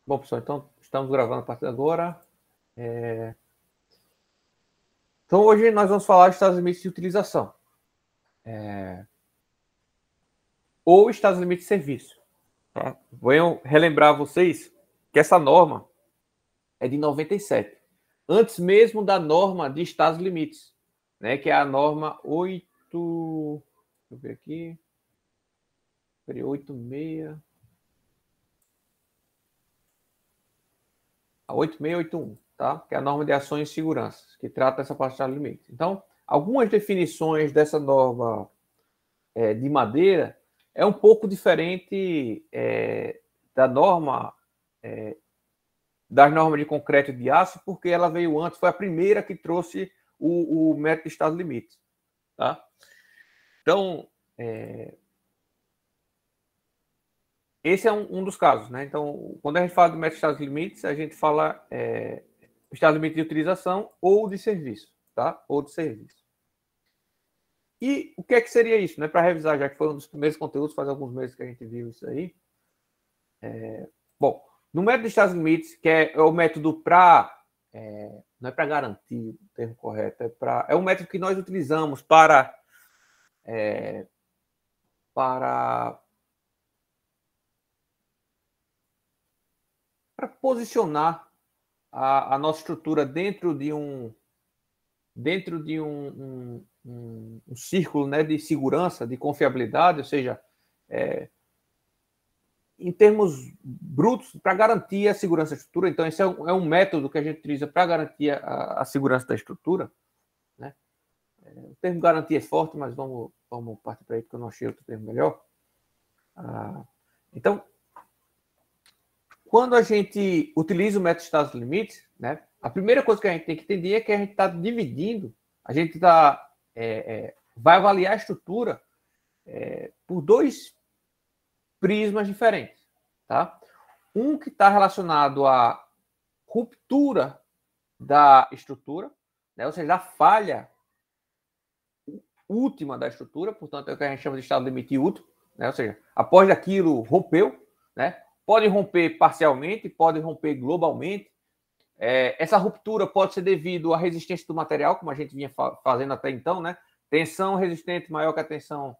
Bom, pessoal, então estamos gravando a partir de agora. Então, hoje nós vamos falar de estados limites de utilização. Ou estados limites de serviço. Tá? Vou relembrar vocês que essa norma é de 97. Antes mesmo da norma de estados limites, né, que é a norma 8... Deixa eu ver aqui. 86... A 8681, tá? Que é a norma de ações e segurança, que trata essa parte de estados limites. Então, algumas definições dessa norma de madeira é um pouco diferente da norma das normas de concreto e de aço, porque ela veio antes, foi a primeira que trouxe o método de estados limites, tá? Então, esse é um dos casos, né? Então, quando a gente fala do método de estados limites, a gente fala estado limite de utilização ou de serviço, tá? Ou de serviço. E o que é que seria isso, né? Para revisar, já que foi um dos primeiros conteúdos, faz alguns meses que a gente viu isso aí. Bom, no método de estados limites, que é o método para... não é para garantir o termo correto, é um método que nós utilizamos para posicionar a nossa estrutura dentro de um círculo, né, de segurança, de confiabilidade, ou seja, em termos brutos, para garantir a segurança da estrutura. Então, esse é um método que a gente utiliza para garantir a segurança da estrutura. Né? O termo garantia é forte, mas vamos partir para aí, porque eu não achei outro termo melhor. Então, quando a gente utiliza o método de estados limites, né, a primeira coisa que a gente tem que entender é que a gente está dividindo, a gente vai avaliar a estrutura por dois prismas diferentes. Tá? Um que está relacionado à ruptura da estrutura, né, ou seja, da falha última da estrutura, portanto, é o que a gente chama de estado limite último, né, ou seja, após aquilo rompeu, né, pode romper parcialmente, pode romper globalmente. Essa ruptura pode ser devido à resistência do material, como a gente vinha fazendo até então, né? Tensão resistente maior que a tensão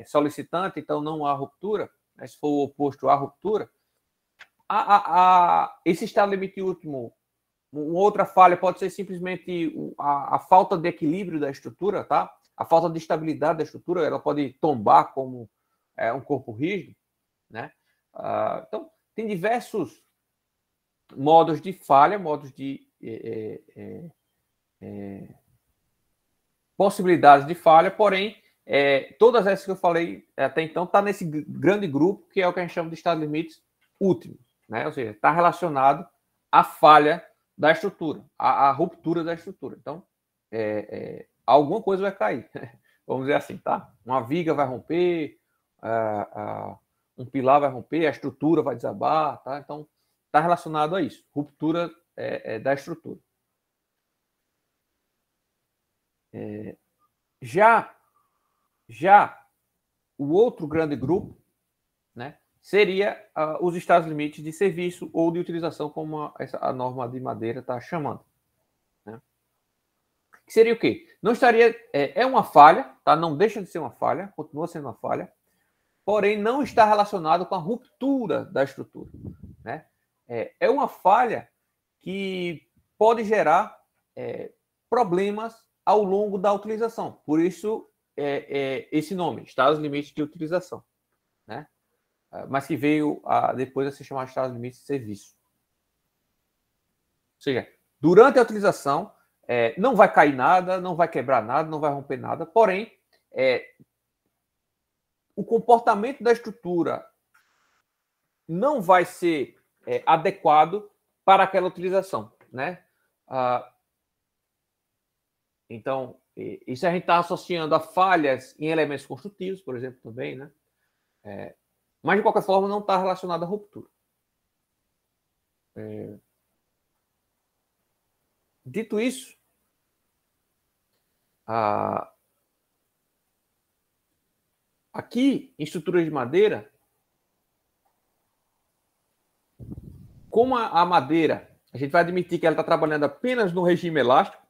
solicitante, então não há ruptura, né? Se for o oposto, há ruptura. Esse estado limite último, uma outra falha pode ser simplesmente a falta de equilíbrio da estrutura, tá? A falta de estabilidade da estrutura, ela pode tombar como um corpo rígido, né? Então, tem diversos modos de falha, modos de possibilidades de falha, porém, todas essas que eu falei até então tá nesse grande grupo, que é o que a gente chama de estado limites últimos, né? Ou seja, está relacionado à falha da estrutura, à ruptura da estrutura. Então, alguma coisa vai cair, vamos dizer assim, tá? Uma viga vai romper, um pilar vai romper, a estrutura vai desabar, tá? Então, está relacionado a isso, ruptura da estrutura. Já o outro grande grupo, né, seria os estados limites de serviço ou de utilização, como a norma de madeira está chamando. Né? Que seria o quê? Não estaria... É uma falha, tá? Não deixa de ser uma falha, continua sendo uma falha, porém não está relacionado com a ruptura da estrutura. Né? É uma falha que pode gerar problemas ao longo da utilização. Por isso, esse nome, estados limites de utilização. Né? Mas que veio depois a se chamar estados limites de serviço. Ou seja, durante a utilização, não vai cair nada, não vai quebrar nada, não vai romper nada, porém, o comportamento da estrutura não vai ser adequado para aquela utilização. Né? Então, isso a gente está associando a falhas em elementos construtivos, por exemplo, também, né? Mas, de qualquer forma, não está relacionado à ruptura. Dito isso, aqui, em estruturas de madeira, como a madeira, a gente vai admitir que ela está trabalhando apenas no regime elástico,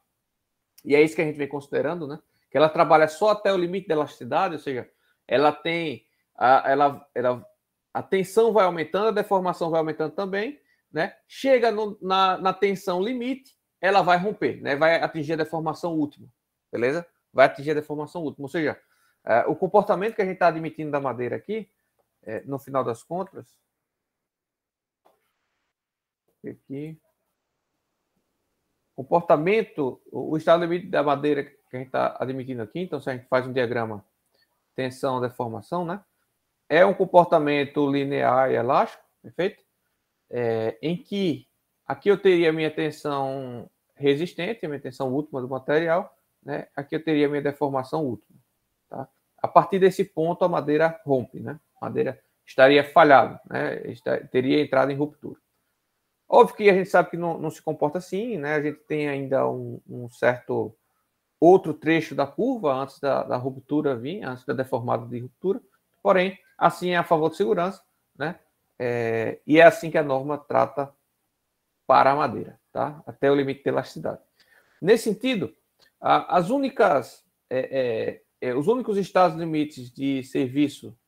e é isso que a gente vem considerando, né? Que ela trabalha só até o limite da elasticidade, ou seja, ela tem a tensão vai aumentando, a deformação vai aumentando também, né? Chega na tensão limite, ela vai romper, né? Vai atingir a deformação última, beleza? Vai atingir a deformação última, ou seja, o comportamento que a gente está admitindo da madeira aqui, no final das contas, aqui, comportamento, o estado limite da madeira que a gente está admitindo aqui, então se a gente faz um diagrama tensão, deformação, né? É um comportamento linear e elástico, perfeito? Em que aqui eu teria a minha tensão resistente, a minha tensão última do material, né? Aqui eu teria a minha deformação última, tá? A partir desse ponto a madeira rompe, né? A madeira estaria falhada, né? Teria entrado em ruptura. Óbvio que a gente sabe que não se comporta assim, né? A gente tem ainda um certo outro trecho da curva antes da ruptura vir, antes da deformada de ruptura, porém, assim é a favor de segurança, né? E é assim que a norma trata para a madeira, tá? Até o limite de elasticidade. Nesse sentido, os únicos estados limites de serviço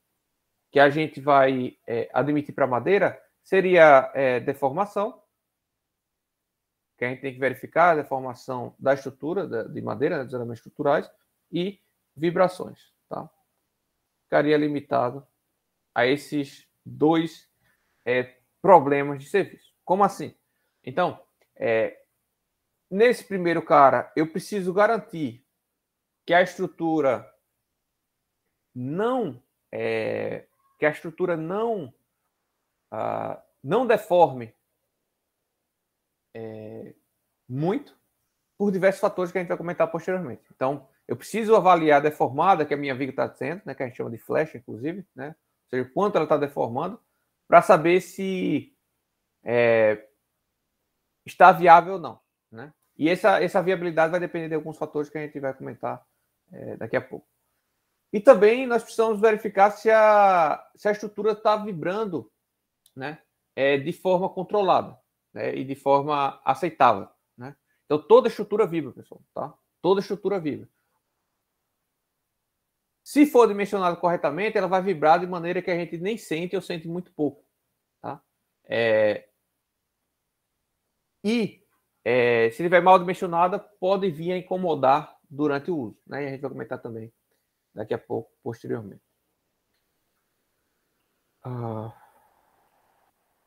que a gente vai admitir para a madeira seria deformação, que a gente tem que verificar a deformação da estrutura de madeira, né, dos elementos estruturais, e vibrações, tá? Ficaria limitado a esses dois problemas de serviço. Como assim? Então, nesse primeiro cara, eu preciso garantir que a estrutura não não deforme muito por diversos fatores que a gente vai comentar posteriormente. Então, eu preciso avaliar a deformada que a minha viga está tendo, né, que a gente chama de flecha, inclusive, né? Ou seja, quanto ela está deformando, para saber se está viável ou não, né? E essa viabilidade vai depender de alguns fatores que a gente vai comentar daqui a pouco. E também nós precisamos verificar se a estrutura está vibrando, né, de forma controlada, né, e de forma aceitável, né? Então, toda estrutura vibra, pessoal, tá? Toda estrutura vibra. Se for dimensionado corretamente, ela vai vibrar de maneira que a gente nem sente ou sente muito pouco, tá? Se estiver mal dimensionada, pode vir a incomodar durante o uso, né? E a gente vai comentar também daqui a pouco, posteriormente.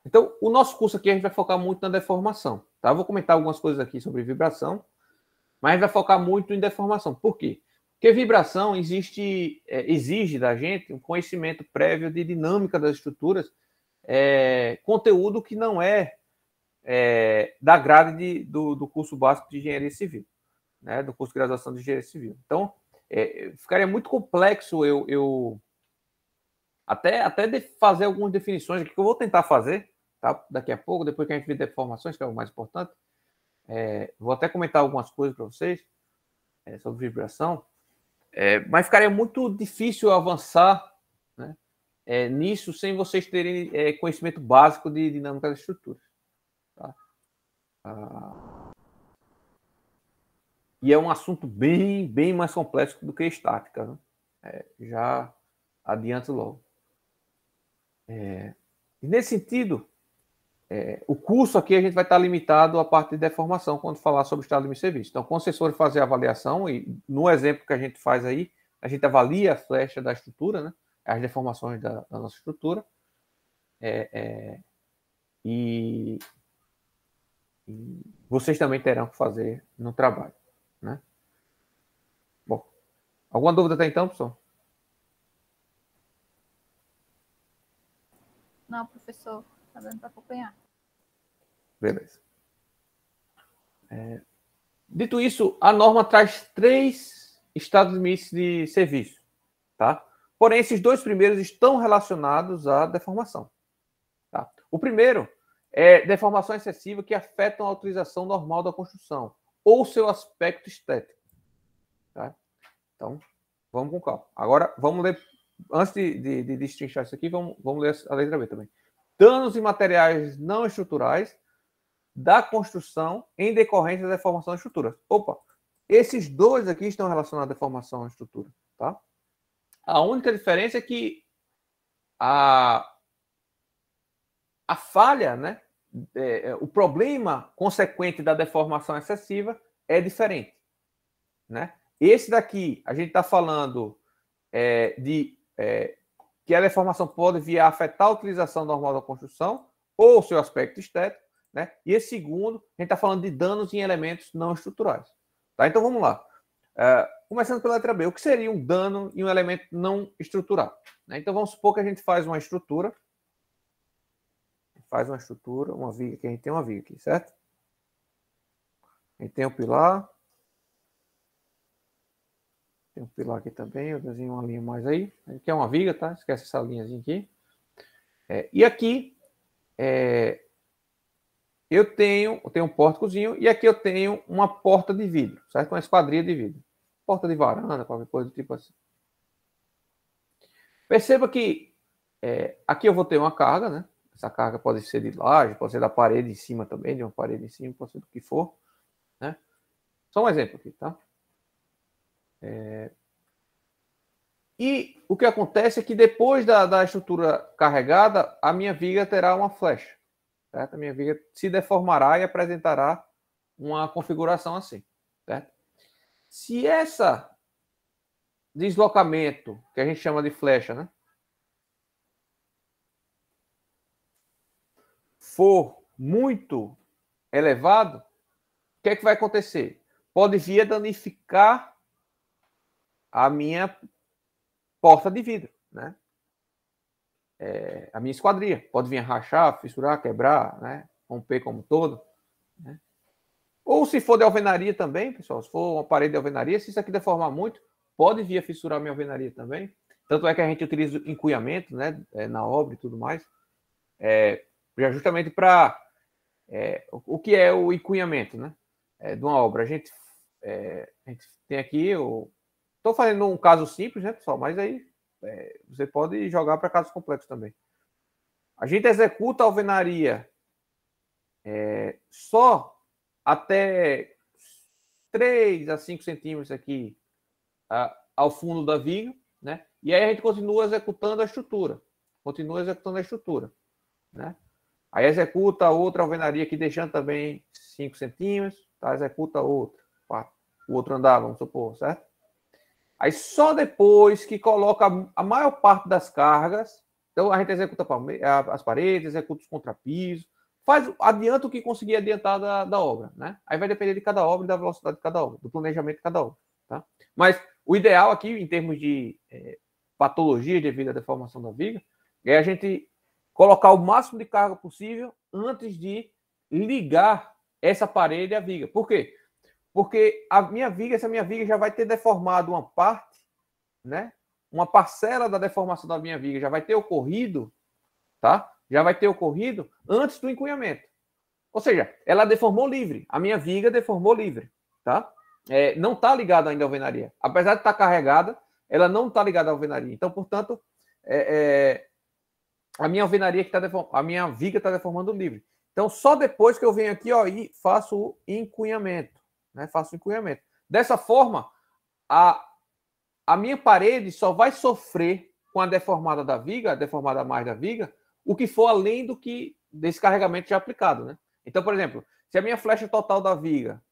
Então, o nosso curso aqui a gente vai focar muito na deformação, tá? Eu vou comentar algumas coisas aqui sobre vibração, mas a gente vai focar muito em deformação. Por quê? Porque vibração exige da gente um conhecimento prévio de dinâmica das estruturas, conteúdo que não é da grade do curso básico de engenharia civil, né? Do curso de graduação de engenharia civil. Então, ficaria muito complexo eu até de fazer algumas definições aqui que eu vou tentar fazer, tá? Daqui a pouco, depois que a gente vê deformações, que é o mais importante. Vou até comentar algumas coisas para vocês sobre vibração, mas ficaria muito difícil avançar, né, nisso sem vocês terem conhecimento básico de dinâmica das estruturas. Tá? E é um assunto bem mais complexo do que estática, né? Já adianto logo. E nesse sentido, o curso aqui a gente vai estar limitado à parte de deformação quando falar sobre o estado limite de serviço. Então, quando vocês forem fazer a avaliação, e no exemplo que a gente faz aí, a gente avalia a flecha da estrutura, né? As deformações da nossa estrutura, e vocês também terão que fazer no trabalho, né? Bom, alguma dúvida até então, pessoal? Não, professor, está dando para acompanhar. Beleza. Dito isso, a norma traz 3 estados limites de serviço, tá? Porém, esses 2 primeiros estão relacionados à deformação, tá? O primeiro é deformação excessiva que afetam a utilização normal da construção ou seu aspecto estético, tá? Então, vamos com calma. Agora, vamos ler, antes de destrinchar isso aqui, vamos ler a letra B também. danos em materiais não estruturais da construção em decorrência da deformação da estrutura. Opa, esses dois aqui estão relacionados à deformação da estrutura, tá? A única diferença é que a falha, né? O problema consequente da deformação excessiva é diferente, né? Esse daqui, a gente está falando que a deformação pode vir a afetar a utilização normal da construção ou o seu aspecto estético, né? E esse segundo, a gente está falando de danos em elementos não estruturais. Tá? Então, vamos lá. Começando pela letra B, o que seria um dano em um elemento não estrutural? Né? Então, vamos supor que a gente faz uma estrutura, uma viga, que a gente tem uma viga aqui, certo? A gente tem o pilar. Tem um pilar aqui também, eu desenho uma linha mais aí. Aqui é uma viga, tá? Esquece essa linhazinha aqui. E aqui, eu tenho um pórticozinho e aqui eu tenho uma porta de vidro, certo? Uma esquadria de vidro. Porta de varanda, qualquer coisa do tipo assim. Perceba que aqui eu vou ter uma carga, né? Essa carga pode ser de laje, pode ser da parede em cima também, de uma parede em cima, pode ser do que for, né? Só um exemplo aqui, tá? E o que acontece é que depois da estrutura carregada, a minha viga terá uma flecha, certo? A minha viga se deformará e apresentará uma configuração assim, certo? Se esse deslocamento, que a gente chama de flecha, né, for muito elevado, o que é que vai acontecer? Pode vir a danificar a minha porta de vidro, né? A minha esquadria. Pode vir a rachar, fissurar, quebrar, né? Romper como um todo. Né? Ou se for de alvenaria também, pessoal, se for uma parede de alvenaria, se isso aqui deformar muito, pode vir a fissurar a minha alvenaria também. Tanto é que a gente utiliza encunhamento, né? Na obra e tudo mais. Justamente para... o que é o encunhamento, né? De uma obra. A gente tem aqui... Estou fazendo um caso simples, né, pessoal? Mas aí você pode jogar para casos complexos também. A gente executa a alvenaria só até 3 a 5 centímetros aqui ao fundo da viga, né? E aí a gente continua executando a estrutura. Né? Aí executa outra alvenaria aqui, deixando também 5 centímetros, tá? Executa outra, 4. O outro andar, vamos supor, certo? Aí só depois que coloca a maior parte das cargas, então a gente executa as paredes, executa os contrapisos, adianta o que conseguir adiantar da obra, né? Aí vai depender de cada obra e da velocidade de cada obra, do planejamento de cada obra, tá? Mas o ideal aqui, em termos de patologia devido à deformação da viga, é a gente colocar o máximo de carga possível antes de ligar essa parede à viga. Por quê? Porque essa minha viga já vai ter deformado uma parte, né? Uma parcela da deformação da minha viga já vai ter ocorrido, tá? Já vai ter ocorrido antes do encunhamento. Ou seja, ela deformou livre. A minha viga deformou livre, tá? Não está ligada ainda à alvenaria. Apesar de estar carregada, ela não está ligada à alvenaria. Então, portanto, a minha alvenaria a minha viga está deformando livre. Então, só depois que eu venho aqui, ó, e faço o encunhamento. Né? Faço o encunhamento. Dessa forma, a minha parede só vai sofrer com a deformada da viga, a deformada mais da viga, o que for além desse carregamento já aplicado. Né? Então, por exemplo, se a minha flecha total da viga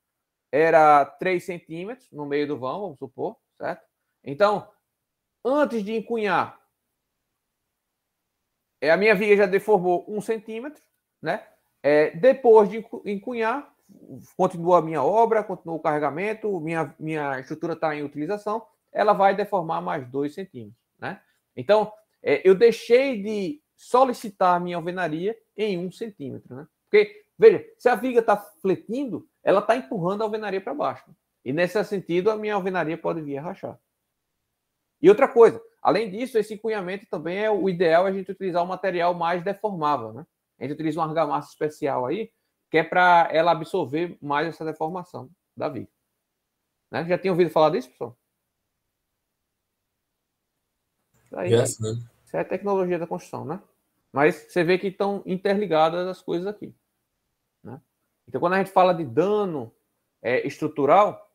era 3 centímetros no meio do vão, vamos supor, certo? Então, antes de encunhar, a minha viga já deformou 1 centímetro, né? Depois de encunhar, continua a minha obra, continua o carregamento, minha estrutura está em utilização, ela vai deformar mais 2 centímetros, né? Então, eu deixei de solicitar a minha alvenaria em 1 centímetro, né? Porque, veja, se a viga está fletindo, ela está empurrando a alvenaria para baixo. Né? E nesse sentido, a minha alvenaria pode vir a rachar. E outra coisa, além disso, esse encunhamento também o ideal a gente utilizar um material mais deformável, né? A gente utiliza uma argamassa especial aí, que é para ela absorver mais essa deformação da viga. Né? Já tinha ouvido falar disso, pessoal? Isso aí, Yes, né? isso é a tecnologia da construção, né? Mas você vê que estão interligadas as coisas aqui, né? Então, quando a gente fala de dano estrutural,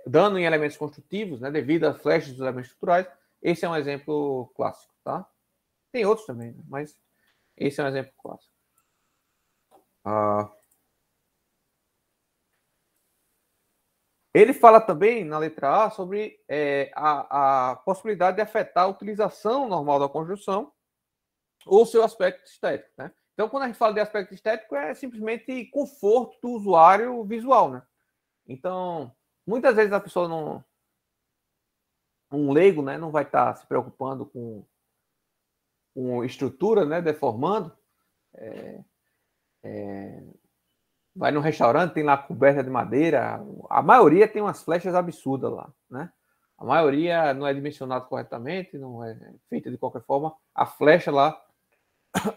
dano em elementos construtivos, né, devido a flechas dos elementos estruturais, esse é um exemplo clássico, tá? Tem outros também, né? Mas esse é um exemplo clássico. Ele fala também, na letra A, sobre a possibilidade de afetar a utilização normal da construção ou seu aspecto estético, né? Então, quando a gente fala de aspecto estético, é simplesmente conforto do usuário visual, né? Então, muitas vezes a pessoa não... Um leigo, né, não vai estar se preocupando com estrutura, né, deformando. Vai num restaurante, tem lá coberta de madeira. A maioria tem umas flechas absurdas lá, né? A maioria não é dimensionado corretamente, não é feita de qualquer forma. A flecha lá,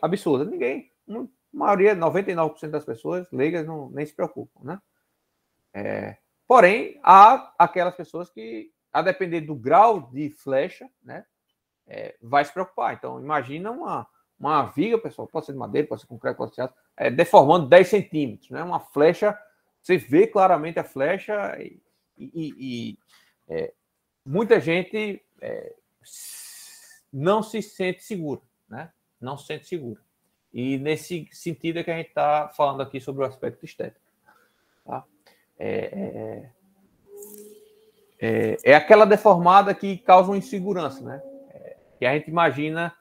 absurda. Ninguém, a maioria, 99% das pessoas leigas nem se preocupam, né? Porém, há aquelas pessoas que, a depender do grau de flecha, né, vai se preocupar. Então, imagina uma viga, pessoal, pode ser de madeira, pode ser concreto, pode ser deformando 10 centímetros, né? Uma flecha, você vê claramente a flecha e muita gente não se sente seguro, né? Não se sente seguro. E nesse sentido é que a gente está falando aqui sobre o aspecto estético. Tá? É aquela deformada que causa uma insegurança, né? Que a gente imagina,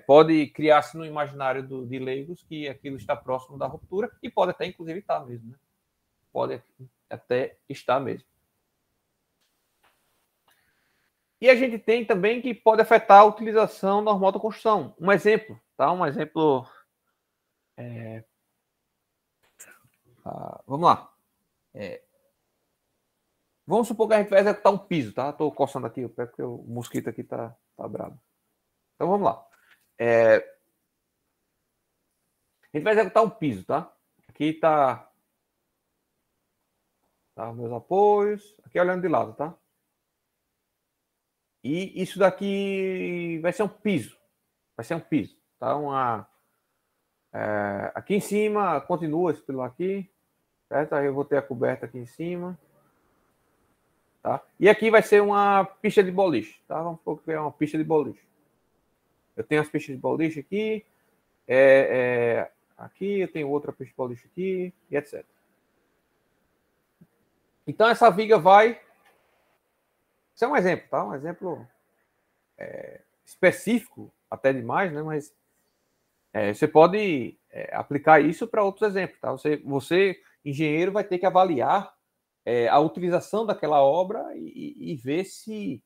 pode criar-se no imaginário de leigos que aquilo está próximo da ruptura e pode até, inclusive, estar mesmo, né? Pode até estar mesmo. E a gente tem também que pode afetar a utilização normal da construção. Um exemplo, tá? Um exemplo... vamos lá. Vamos supor que a gente vai executar um piso, tá? Estou coçando aqui, porque o mosquito aqui tá bravo. Então vamos lá. A gente vai executar um piso, tá? Aqui tá meus apoios. Aqui olhando de lado, tá? E isso daqui vai ser um piso. Vai ser um piso, tá? Aqui em cima, continua esse pilar aqui. Certo? Aí eu vou ter a coberta aqui em cima. Tá? E aqui vai ser uma pista de boliche, tá? Vamos supor que é uma pista de boliche. Eu tenho as pistas de boliche aqui, aqui eu tenho outra pista de boliche aqui, e etc. Então essa viga vai... Isso é um exemplo, tá? Um exemplo específico, até demais, né? Mas você pode aplicar isso para outros exemplos, tá? Você, engenheiro, vai ter que avaliar a utilização daquela obra e ver se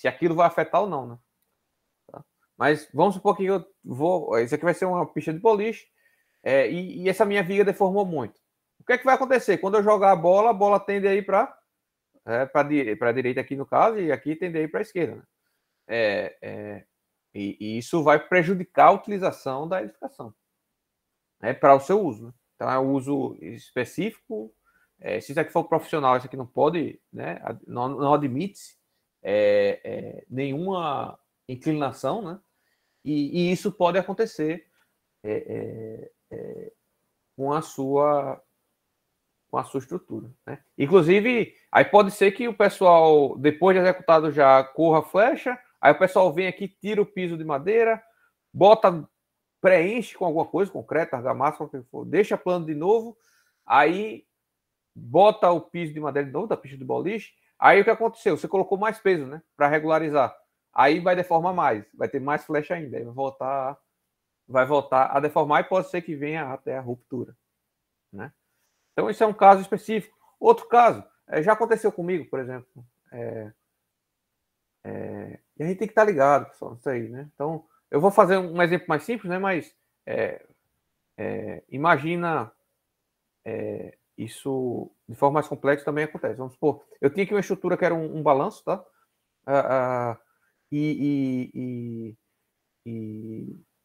aquilo vai afetar ou não, né? Tá? Mas vamos supor que eu vou... Isso aqui vai ser uma pista de boliche e essa minha viga deformou muito. O que é que vai acontecer? Quando eu jogar a bola tende a ir para a direita aqui no caso, e aqui tende a ir para a esquerda, né? E isso vai prejudicar a utilização da edificação, né, para o seu uso, né? Então é um uso específico. Se isso aqui for profissional, isso aqui não pode, né? Não admite nenhuma inclinação, né? E isso pode acontecer com a sua estrutura, né? Inclusive, aí pode ser que o pessoal, depois de executado já, corra a flecha, aí o pessoal vem aqui, tira o piso de madeira, preenche com alguma coisa, concreto, argamassa, qualquer que for, deixa plano de novo, aí bota o piso de madeira de novo, da pista de boliche, aí o que aconteceu? Você colocou mais peso, né, para regularizar. Aí vai deformar mais, vai ter mais flecha ainda, aí vai voltar a deformar e pode ser que venha até a ruptura, né? Então, isso é um caso específico. Outro caso, já aconteceu comigo, por exemplo. E a gente tem que estar ligado, pessoal, nisso aí, né? Então, eu vou fazer um exemplo mais simples, né? Mas imagina isso de forma mais complexa também acontece. Vamos supor, eu tinha aqui uma estrutura que era um balanço, tá? E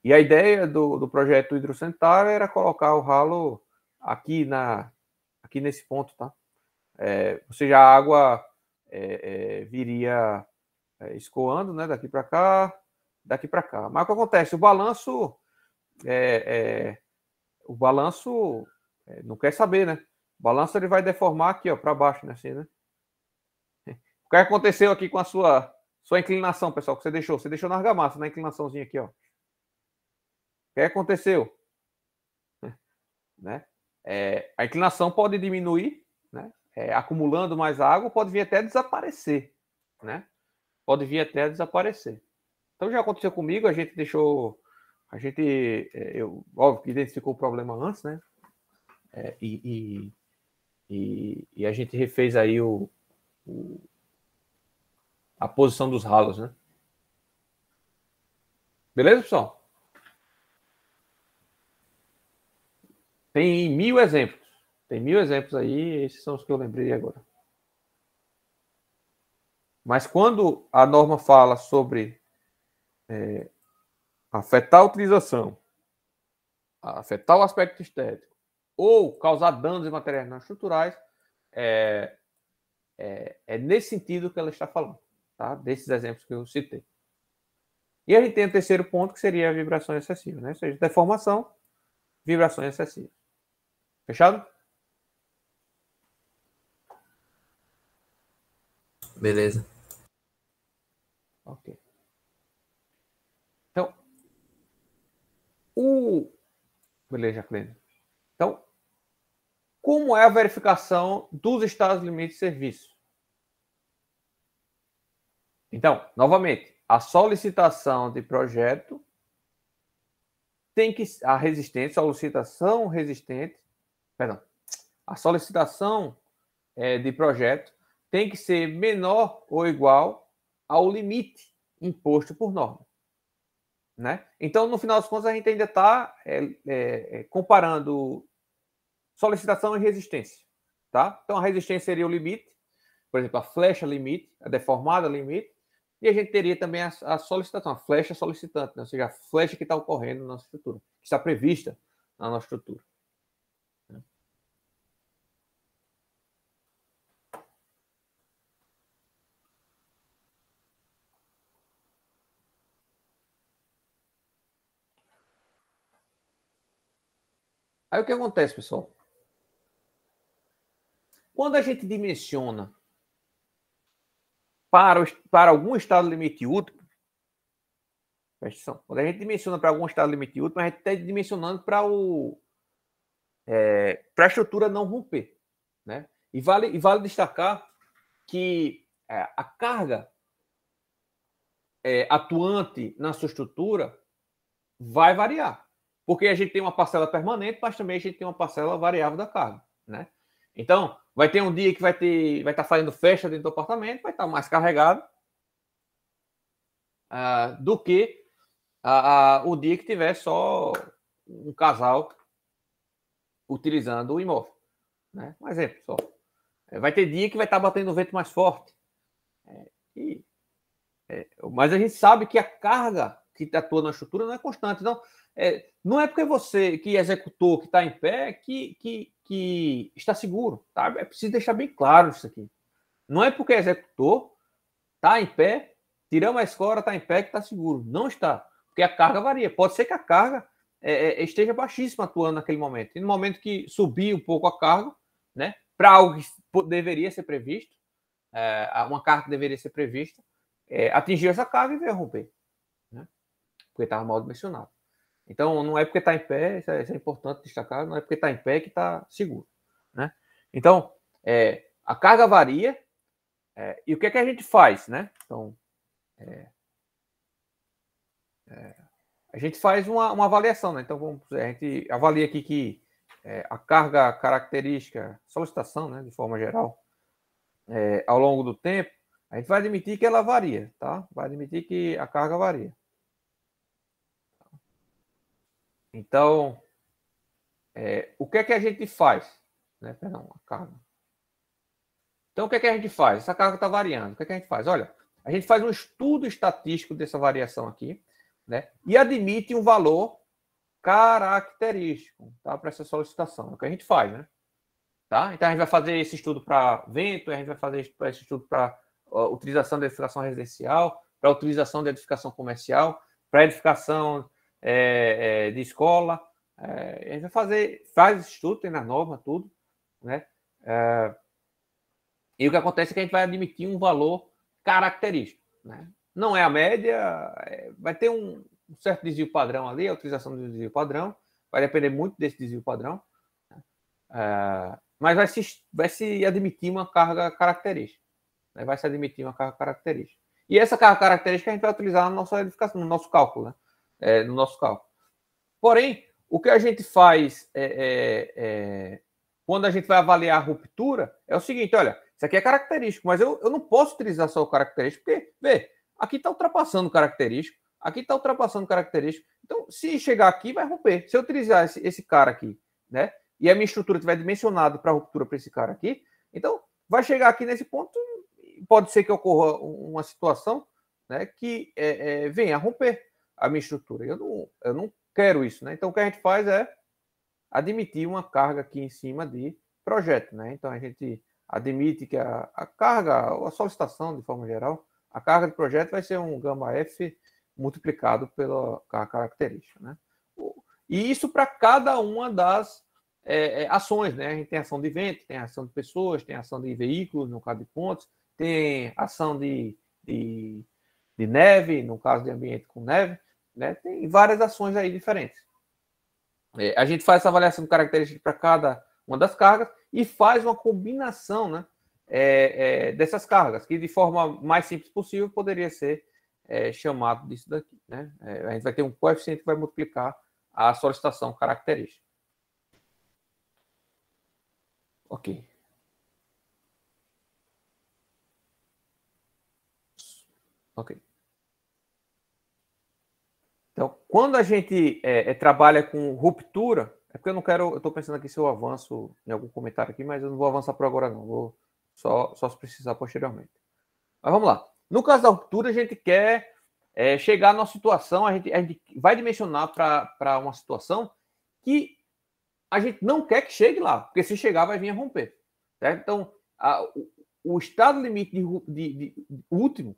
a ideia do projeto hidrossanitário era colocar o ralo aqui nesse ponto, tá? Ou seja, a água viria escoando, né, daqui para cá, daqui para cá. Mas o que acontece? O balanço não quer saber, né? O balanço ele vai deformar aqui, para baixo, né? Assim, né? O que aconteceu aqui com a sua inclinação, pessoal, que você deixou? Você deixou na argamassa, na inclinaçãozinha aqui, ó. O que aconteceu? Né? A inclinação pode diminuir, né? Acumulando mais água, pode vir até desaparecer, né? Pode vir até desaparecer. Então já aconteceu comigo, a gente deixou, óbvio que identificou o problema antes, né? E a gente refez aí a posição dos ralos, né? Beleza, pessoal? Tem 1000 exemplos. Tem 1000 exemplos aí, esses são os que eu lembrei agora. Mas quando a norma fala sobre afetar a utilização, afetar o aspecto estético, ou causar danos em materiais não estruturais, é nesse sentido que ela está falando, tá? Desses exemplos que eu citei. E a gente tem o terceiro ponto, que seria a vibração excessiva, né? Ou seja, deformação, vibração excessiva. Fechado? Beleza. Ok. Então, beleza, Jacqueline. Então, como é a verificação dos estados limites de serviço? Então, novamente, a solicitação de projeto tem que a solicitação de projeto tem que ser menor ou igual ao limite imposto por norma, né? Então, no final das contas, a gente ainda está comparando solicitação e resistência, tá? Então, a resistência seria o limite, por exemplo, a flecha limite, a deformada limite, e a gente teria também a solicitação, a flecha solicitante, né? Ou seja, a flecha que está ocorrendo na nossa estrutura, que está prevista na nossa estrutura. Aí o que acontece, pessoal? Quando a gente dimensiona para algum estado limite útil, presta atenção, quando a gente dimensiona para algum estado limite útil, a gente está dimensionando para a estrutura não romper, né? E vale destacar que a carga atuante na sua estrutura vai variar, porque a gente tem uma parcela permanente, mas também a gente tem uma parcela variável da carga, né? Então, vai ter um dia que vai estar fazendo festa dentro do apartamento, vai estar mais carregado do que o dia que tiver só um casal utilizando o imóvel, né? Um exemplo só. Vai ter dia que vai estar batendo o vento mais forte. Mas a gente sabe que a carga que atua na estrutura não é constante. Então, não é porque você, que executou, que está em pé, que está seguro. Tá? É preciso deixar bem claro isso aqui. Não é porque executor está em pé, tiramos a escora, está em pé, que está seguro. Não está. Porque a carga varia. Pode ser que a carga esteja baixíssima atuando naquele momento. E no momento que subir um pouco a carga, né, para algo que deveria ser previsto, uma carga que deveria ser prevista, atingiu essa carga e veio a romper, né? Porque estava mal dimensionado. Então, não é porque está em pé, isso é importante destacar, não é porque está em pé que está seguro, né? Então, a carga varia, e o que é que a gente faz, né? Então, a gente faz uma avaliação, né? Então, a gente avalia aqui que a carga característica, solicitação, né, de forma geral, ao longo do tempo, a gente vai admitir que ela varia, tá? Vai admitir que a carga varia. Então, o que é que a gente faz? Né? Perdão, a carga. Então, o que é que a gente faz? Essa carga está variando. O que é que a gente faz? Olha, a gente faz um estudo estatístico dessa variação aqui, né? E admite um valor característico, tá? Para essa solicitação. É o que a gente faz, né? Tá? Então, a gente vai fazer esse estudo para vento, a gente vai fazer esse estudo para utilização de edificação residencial, para utilização de edificação comercial. para edificação de escola. A gente vai faz estudo, tem na norma, tudo, né? E o que acontece é que a gente vai admitir um valor característico, né? Não é a média, vai ter um certo desvio padrão ali, a utilização do desvio padrão, vai depender muito desse desvio padrão, né? Mas vai se admitir uma carga característica, né? Vai se admitir uma carga característica. E essa carga característica a gente vai utilizar na nossa edificação, no nosso cálculo, né? No nosso cálculo. Porém, o que a gente faz quando a gente vai avaliar a ruptura é o seguinte: olha, isso aqui é característico, mas eu não posso utilizar só o característico, porque, vê, aqui está ultrapassando o característico, aqui está ultrapassando o característico. Então, se chegar aqui, vai romper. Se eu utilizar esse cara aqui, né, e a minha estrutura estiver dimensionada para ruptura para esse cara aqui, então vai chegar aqui nesse ponto, pode ser que ocorra uma situação, né, que venha a romper a minha estrutura. Eu não quero isso, né? Então, o que a gente faz é admitir uma carga aqui em cima de projeto, né? Então, a gente admite que a carga, a solicitação, de forma geral, a carga de projeto vai ser um gama F multiplicado pela característica, né? E isso para cada uma das ações, né? A gente tem ação de vento, tem ação de pessoas, tem ação de veículos, no caso de pontes, tem ação de neve, no caso de ambiente com neve, né? Tem várias ações aí diferentes. A gente faz essa avaliação de características para cada uma das cargas e faz uma combinação, né, dessas cargas, que de forma mais simples possível poderia ser chamado disso daqui, né? A gente vai ter um coeficiente que vai multiplicar a solicitação característica. Ok. Ok. Então, quando a gente trabalha com ruptura, é porque eu estou pensando aqui se eu avanço em algum comentário aqui, mas eu não vou avançar por agora não, vou só se precisar posteriormente. Mas vamos lá. No caso da ruptura, a gente quer chegar numa situação, a gente vai dimensionar para uma situação que a gente não quer que chegue lá, porque se chegar vai vir a romper. Certo? Então, o estado limite de último,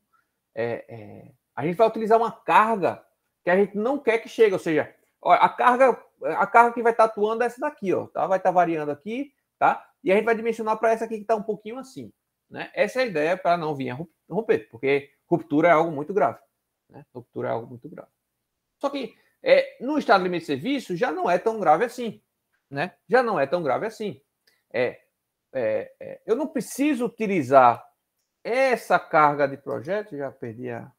a gente vai utilizar uma carga que a gente não quer que chegue, ou seja, a carga que vai estar atuando é essa daqui, ó, tá? Vai estar variando aqui, tá? E a gente vai dimensionar para essa aqui que está um pouquinho assim, né? Essa é a ideia para não vir a romper, porque ruptura é algo muito grave, né? Ruptura é algo muito grave. Só que no estado limite de serviço já não é tão grave assim, né? Já não é tão grave assim. Eu não preciso utilizar essa carga de projeto, já perdi a...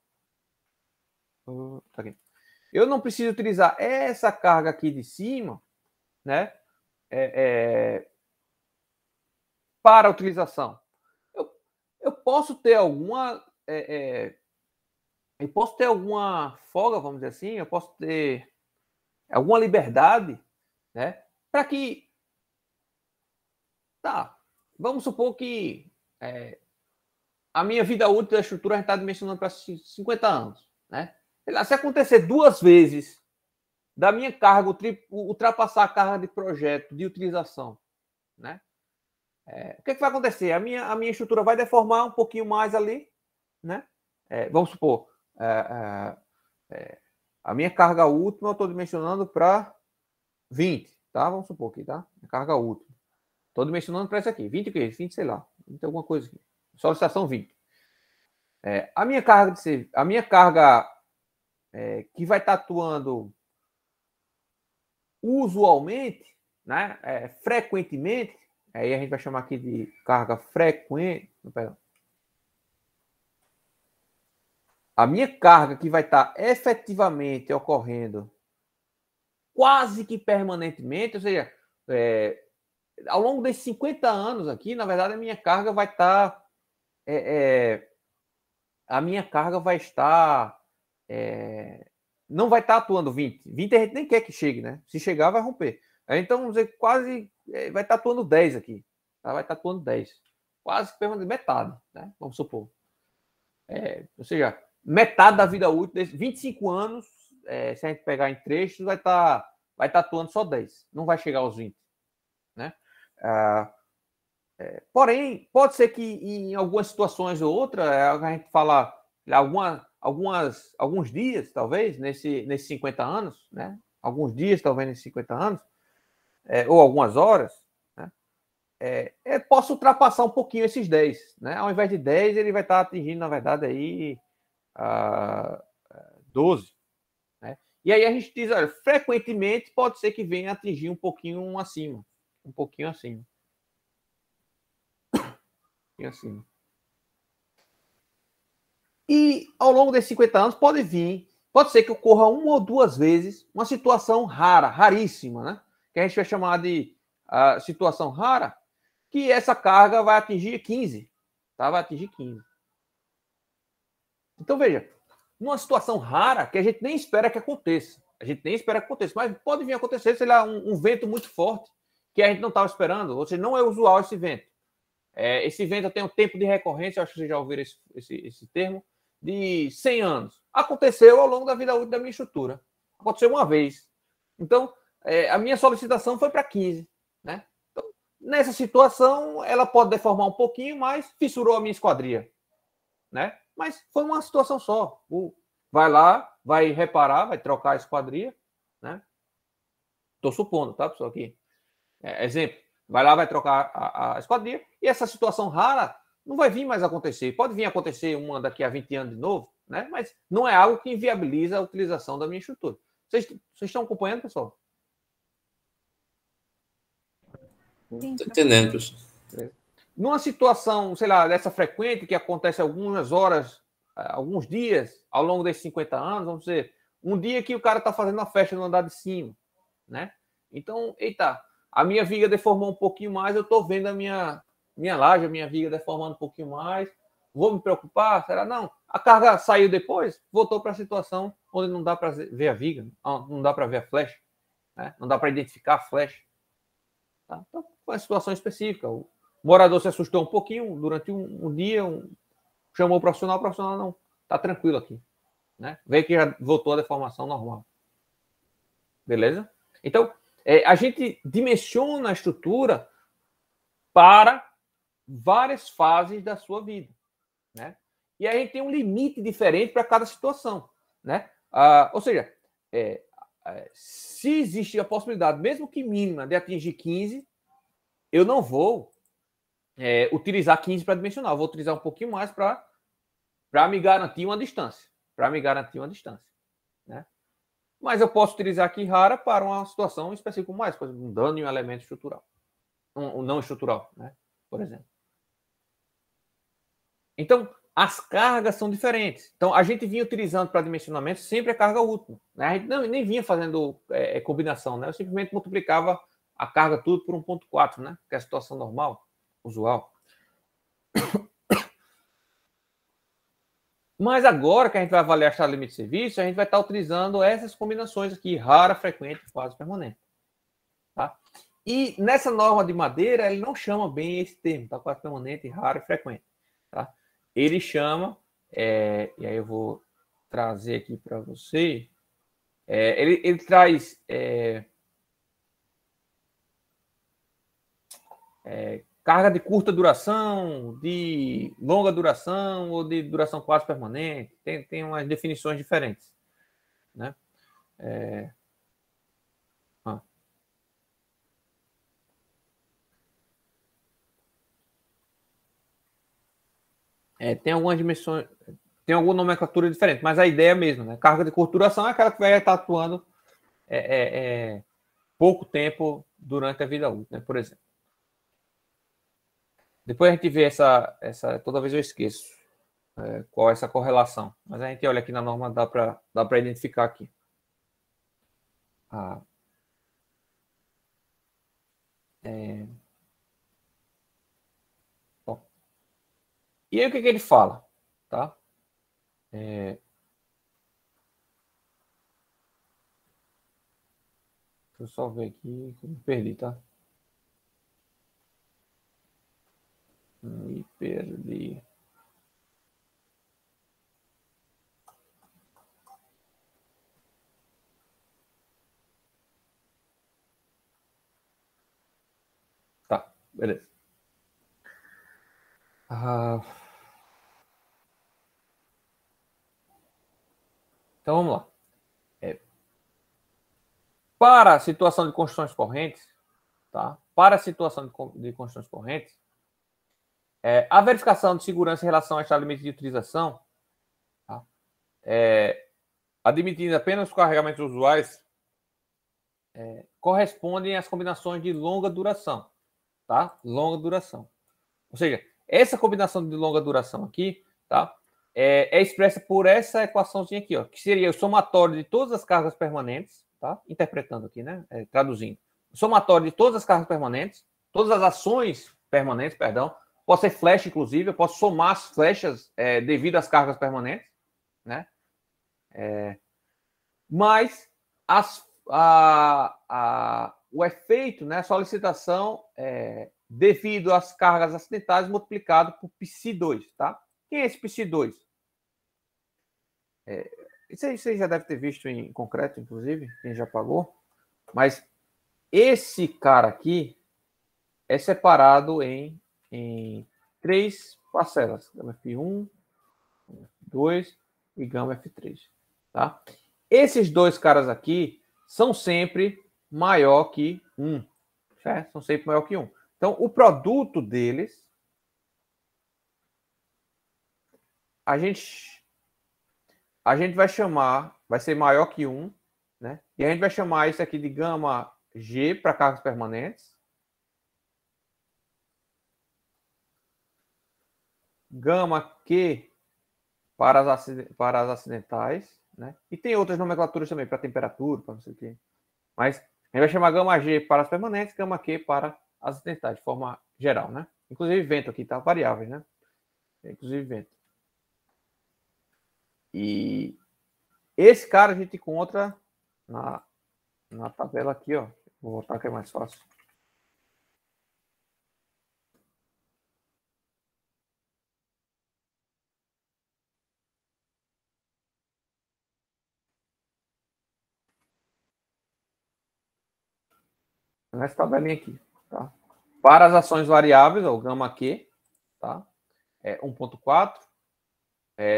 Tá aqui. Eu não preciso utilizar essa carga aqui de cima, né? Para a utilização. Eu posso ter alguma... eu posso ter alguma folga, vamos dizer assim, eu posso ter alguma liberdade, né? Para que... Tá, vamos supor que a minha vida útil da estrutura a gente está dimensionando para 50 anos, né? Se acontecer 2 vezes da minha carga ultrapassar a carga de projeto, de utilização, né? O que vai acontecer? A minha estrutura vai deformar um pouquinho mais ali, né? Vamos supor, a minha carga última eu estou dimensionando para 20, tá? Vamos supor aqui, tá? A carga última. Estou dimensionando para essa aqui. 20 o quê? 20, sei lá. 20 alguma coisa aqui. Solicitação 20. A minha carga que vai estar atuando usualmente, né, frequentemente, aí a gente vai chamar aqui de carga frequente. Perdão. A minha carga que vai estar efetivamente ocorrendo quase que permanentemente, ou seja, ao longo desses 50 anos aqui, na verdade, a minha carga vai estar... a minha carga vai estar... não vai estar atuando 20. 20 a gente nem quer que chegue, né? Se chegar, vai romper. Então, vamos dizer, quase vai estar atuando 10 aqui. Tá? Vai estar atuando 10. Quase permanente, metade, né? Vamos supor. Ou seja, metade da vida útil, desses 25 anos, se a gente pegar em trechos, vai estar atuando só 10. Não vai chegar aos 20. Né? Porém, pode ser que em algumas situações ou outra, a gente fala alguns dias, talvez, nesses 50 anos, né? Alguns dias, talvez, nesses 50 anos, ou algumas horas, né? Posso ultrapassar um pouquinho esses 10, né? Ao invés de 10, ele vai estar atingindo, na verdade, aí 12. Né? E aí a gente diz, olha, frequentemente pode ser que venha atingir um pouquinho acima. Um pouquinho acima. E assim. E ao longo desses 50 anos pode ser que ocorra uma ou duas vezes uma situação rara, raríssima, né? Que a gente vai chamar de situação rara, que essa carga vai atingir 15. Tá? Vai atingir 15. Então, veja, numa situação rara que a gente nem espera que aconteça. A gente nem espera que aconteça, mas pode vir a acontecer, sei lá, um vento muito forte que a gente não estava esperando. Ou seja, não é usual esse vento. Esse vento tem um tempo de recorrência, acho que vocês já ouviram esse termo, de 100 anos. Aconteceu ao longo da vida útil da minha estrutura. Aconteceu uma vez. Então, a minha solicitação foi para 15. Né? Então, nessa situação, ela pode deformar um pouquinho, mas fissurou a minha esquadria. Né? Mas foi uma situação só. Vai lá, vai reparar, vai trocar a esquadria. Né? Estou supondo, tá, pessoal? Aqui. Exemplo. Vai lá, vai trocar a esquadria. E essa situação rara não vai vir mais acontecer. Pode vir acontecer uma daqui a 20 anos de novo, né? Mas não é algo que inviabiliza a utilização da minha estrutura. Vocês estão acompanhando, pessoal? Estou entendendo, professor. Numa situação, sei lá, dessa frequente, que acontece algumas horas, alguns dias, ao longo desses 50 anos, vamos dizer, um dia que o cara está fazendo uma festa no andar de cima, né? Então, eita, a minha viga deformou um pouquinho mais, eu estou vendo a minha laje, a minha viga deformando um pouquinho mais, vou me preocupar? Será? Não. A carga saiu depois, voltou para a situação onde não dá para ver a viga, não dá para ver a flecha, né? Não dá para identificar a flecha. Tá? Então, foi uma situação específica. O morador se assustou um pouquinho durante um dia, chamou o profissional não, tá tranquilo aqui. Né? Vê que já voltou a deformação normal. Beleza? Então, a gente dimensiona a estrutura para várias fases da sua vida. Né? E aí a gente tem um limite diferente para cada situação. Né? Ou seja, se existe a possibilidade, mesmo que mínima, de atingir 15, eu não vou utilizar 15 para dimensionar. Eu vou utilizar um pouquinho mais para me garantir uma distância. Né? Mas eu posso utilizar aqui rara para uma situação específica mais, por exemplo, um dano em um elemento estrutural. Um não estrutural, né? Por exemplo. Então, as cargas são diferentes. Então, a gente vinha utilizando para dimensionamento sempre a carga última. Né? A gente nem vinha fazendo combinação. Né? Eu simplesmente multiplicava a carga tudo por 1,4, né? Que é a situação normal, usual. Mas agora que a gente vai avaliar a estado limite de serviço, a gente vai estar utilizando essas combinações aqui, rara, frequente e quase permanente. Tá? E nessa norma de madeira, ele não chama bem esse termo, tá? Quase permanente, raro e frequente. Tá? Ele chama, e aí eu vou trazer aqui para você, ele traz carga de curta duração, de longa duração ou de duração quase permanente. Tem umas definições diferentes. Né? Tem algumas dimensões, tem alguma nomenclatura diferente, mas a ideia é a mesma. Né? Carga de curta duração é aquela que vai estar atuando pouco tempo durante a vida útil, né? Por exemplo. Depois a gente vê essa toda vez eu esqueço qual é essa correlação, mas a gente olha aqui na norma, dá para identificar aqui. Bom. E aí o que ele fala? Tá? Deixa eu só ver aqui, que eu me perdi, tá? Me perdi. Tá, beleza. Então, vamos lá. Para a situação de construções correntes, tá? Para a situação de construções correntes, a verificação de segurança em relação ao estado limite de utilização, tá? Admitindo apenas os carregamentos usuais, correspondem às combinações de longa duração, tá? Longa duração. Ou seja, essa combinação de longa duração aqui, tá? É expressa por essa equaçãozinha aqui, ó, que seria o somatório de todas as cargas permanentes, tá? Interpretando aqui, né? Traduzindo. O somatório de todas as cargas permanentes, todas as ações permanentes, perdão. Pode ser flecha, inclusive, eu posso somar as flechas devido às cargas permanentes, né? Mas o efeito, né? A solicitação devido às cargas acidentais multiplicado por Psi2, tá? Quem é esse Psi2? Isso aí você já deve ter visto em concreto, inclusive, quem já pagou. Mas esse cara aqui é separado em 3 parcelas. Gama F1, F2 e gama F3. Tá? Esses dois caras aqui são sempre maior que 1. Certo? São sempre maior que 1. Então, o produto deles, a gente vai chamar, vai ser maior que 1, né? E a gente vai chamar isso aqui de gama G para cargas permanentes. Gama Q para as acidentais, né? E tem outras nomenclaturas também, para temperatura, para não sei o quê. Mas a gente vai chamar gama G para as permanentes, gama Q para as acidentais, de forma geral, né? Inclusive vento aqui, tá? Variáveis, né? Inclusive vento. E esse cara a gente encontra na tabela aqui, ó. Vou voltar que é mais fácil. Nessa tabelinha aqui, tá? Para as ações variáveis, o gama Q, tá? 1.4.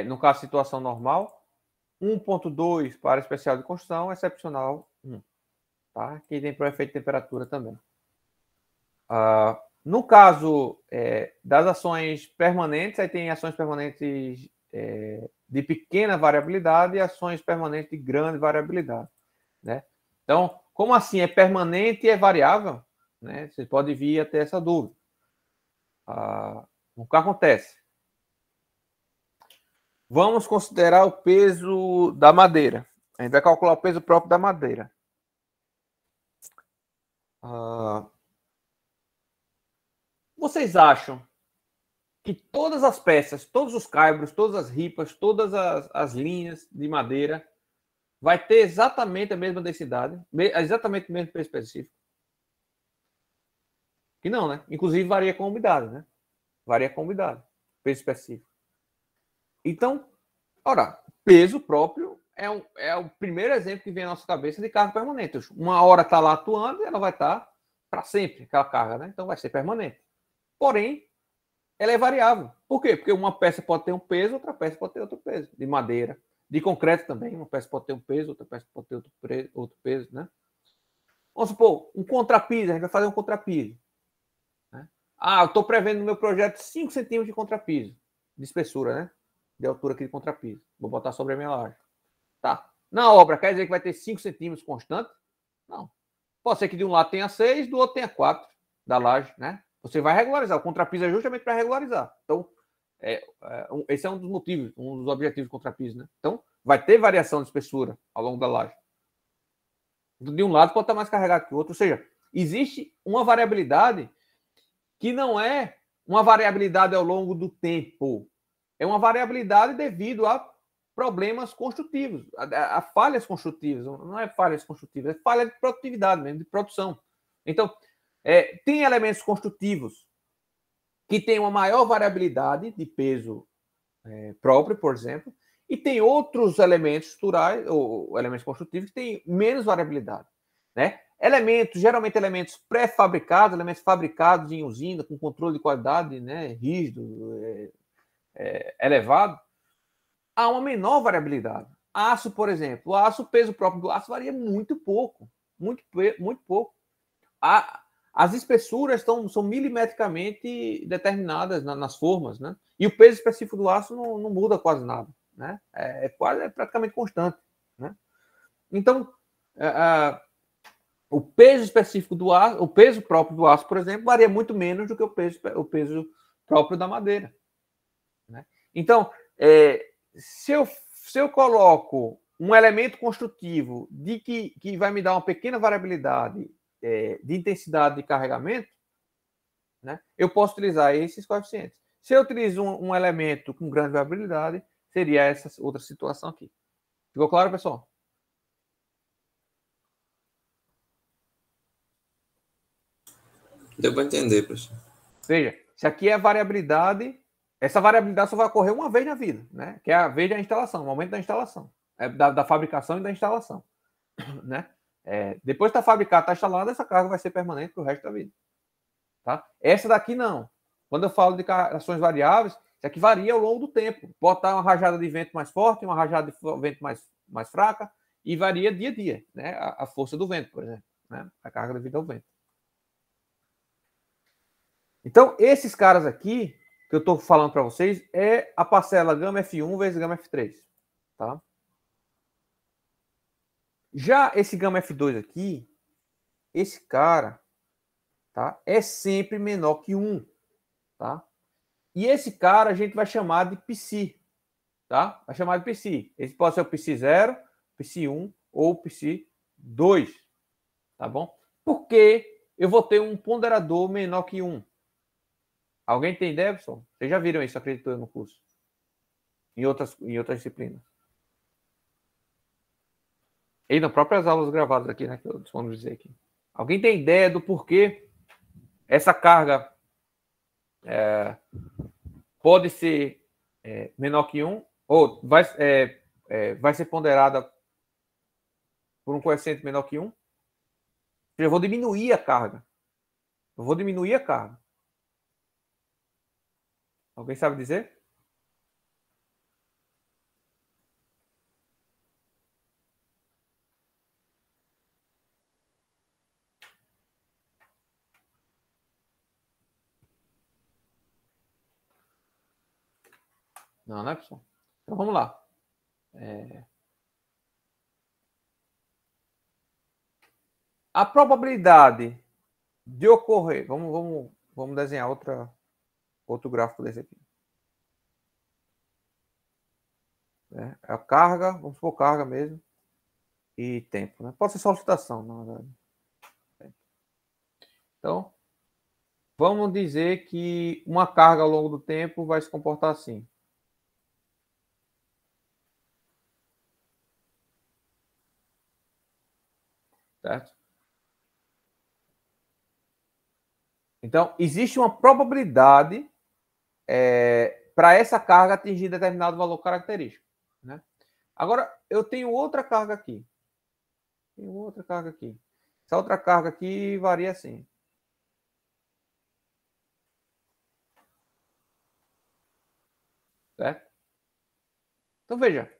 No caso, situação normal. 1.2 para especial de construção, excepcional 1. Tá? Aqui tem para o efeito de temperatura também. No caso das ações permanentes, aí tem ações permanentes de pequena variabilidade e ações permanentes de grande variabilidade, né? Então, como assim é permanente e é variável, né? Você pode vir a ter essa dúvida. O que acontece? Vamos considerar o peso da madeira. A gente vai calcular o peso próprio da madeira. Vocês acham que todas as peças, todos os caibros, todas as ripas, todas as linhas de madeira vai ter exatamente a mesma densidade, exatamente o mesmo peso específico? Que não, né? Inclusive varia com a umidade, né? Varia com a umidade, peso específico. Então, ora, peso próprio é o primeiro exemplo que vem à nossa cabeça de carga permanente. Uma hora está lá atuando e ela vai estar para sempre, aquela carga, né? Então vai ser permanente. Porém, ela é variável. Por quê? Porque uma peça pode ter um peso, outra peça pode ter outro peso. De madeira, de concreto também. Uma peça pode ter um peso, outra peça pode ter outro peso, né? Vamos supor, um contrapiso. A gente vai fazer um contrapiso, né? Eu estou prevendo no meu projeto 5 centímetros de contrapiso, de espessura, né? De altura aqui de contrapiso. Vou botar sobre a minha laje. Tá. Na obra, quer dizer que vai ter 5 centímetros constante? Não. Pode ser que de um lado tenha 6, do outro tenha 4 da laje, né? Você vai regularizar. O contrapiso é justamente para regularizar. Então, esse é um dos motivos, um dos objetivos do contrapiso, né? Então, vai ter variação de espessura ao longo da laje. De um lado pode estar mais carregado que o outro. Ou seja, existe uma variabilidade que não é uma variabilidade ao longo do tempo. É uma variabilidade devido a problemas construtivos, a falhas construtivas. Não é falhas construtivas, é falha de produtividade mesmo, de produção. Então, tem elementos construtivos que têm uma maior variabilidade de peso próprio, por exemplo, e tem outros elementos estruturais ou elementos construtivos que têm menos variabilidade, né? Geralmente elementos pré-fabricados, elementos fabricados em usina, com controle de qualidade, né, rígido, elevado, há uma menor variabilidade. Aço, por exemplo. O aço, o peso próprio do aço varia muito pouco. Muito pouco. As espessuras são milimetricamente determinadas nas formas, né? E o peso específico do aço não muda quase nada, né? É praticamente constante, né? Então, o peso específico do aço, o peso próprio do aço, por exemplo, varia muito menos do que o peso próprio da madeira, né? Então, se eu coloco um elemento construtivo que vai me dar uma pequena variabilidade de intensidade de carregamento, né, eu posso utilizar esses coeficientes. Se eu utilizo um elemento com grande variabilidade, seria essa outra situação aqui. Ficou claro, pessoal? Deu para entender, professor. Veja, se aqui é a variabilidade, essa variabilidade só vai ocorrer uma vez na vida, né? Que é a vez da instalação, o momento da instalação, da fabricação e da instalação, né? Depois que está fabricado, está instalado, essa carga vai ser permanente para o resto da vida. Tá? Essa daqui não. Quando eu falo de ações variáveis, isso aqui varia ao longo do tempo. Pode estar uma rajada de vento mais forte, uma rajada de vento mais fraca, e varia dia a dia, né? A força do vento, por exemplo, né? A carga devido ao vento. Então, esses caras aqui, que eu estou falando para vocês, é a parcela gama F1 vezes gama F3. Tá? Já esse gama F2 aqui, esse cara, tá, é sempre menor que 1. Tá? E esse cara a gente vai chamar de Psi. Tá? Vai chamar de Psi. Esse pode ser o Psi0, Psi1 ou Psi2. Tá bom? Porque eu vou ter um ponderador menor que 1. Alguém tem ideia, pessoal? Vocês já viram isso, acredito eu, no curso? Em outras disciplinas. E nas próprias aulas gravadas aqui, né? Que eu disponibilizei aqui. Alguém tem ideia do porquê essa carga pode ser menor que 1? Ou vai ser ponderada por um coeficiente menor que 1? Eu vou diminuir a carga. Alguém sabe dizer? Não, né, pessoal? Então vamos lá. A probabilidade de ocorrer. Vamos desenhar outro gráfico desse aqui. A carga, vamos supor carga mesmo. E tempo, né? Pode ser solicitação, na verdade. Então, vamos dizer que uma carga ao longo do tempo vai se comportar assim. Certo? Então, existe uma probabilidade para essa carga atingir determinado valor característico. Né? Agora, eu tenho outra carga aqui. Essa outra carga aqui varia assim. Certo? Então, veja.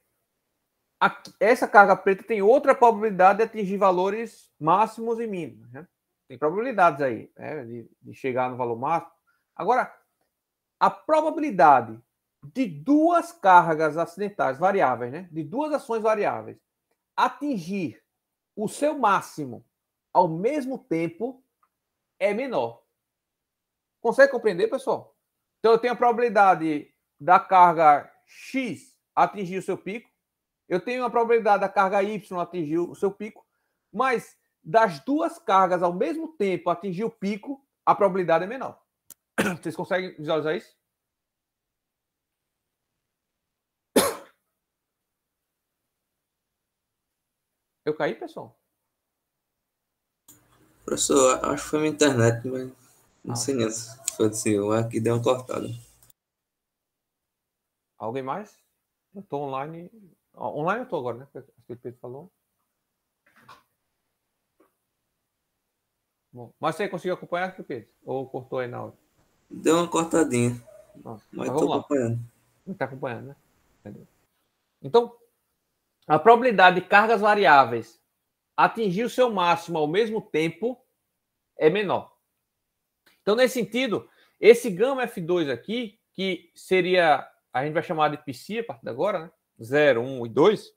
Essa carga preta tem outra probabilidade de atingir valores máximos e mínimos. Né? Tem probabilidades aí, né, de chegar no valor máximo. Agora, a probabilidade de duas cargas acidentais variáveis, né, de duas ações variáveis, atingir o seu máximo ao mesmo tempo é menor. Consegue compreender, pessoal? Então, eu tenho a probabilidade da carga X atingir o seu pico, eu tenho a probabilidade da carga Y atingir o seu pico, mas das duas cargas ao mesmo tempo atingir o pico, a probabilidade é menor. Vocês conseguem visualizar isso? Eu caí, pessoal? Professor, acho que foi minha internet, mas não sei nem se foi do senhor. Aqui deu uma cortada. Alguém mais? Eu estou online. Online eu estou agora, né? O Pedro falou. Bom, mas você conseguiu acompanhar, Pedro? Ou cortou aí na hora? Deu uma cortadinha. Nossa, Mas vamos estou lá. acompanhando. Está acompanhando, né? Entendeu? Então, a probabilidade de cargas variáveis atingir o seu máximo ao mesmo tempo é menor. Então, nesse sentido, esse gama F2 aqui, que seria, a gente vai chamar de psi a partir de agora, né? 0, 1 e 2,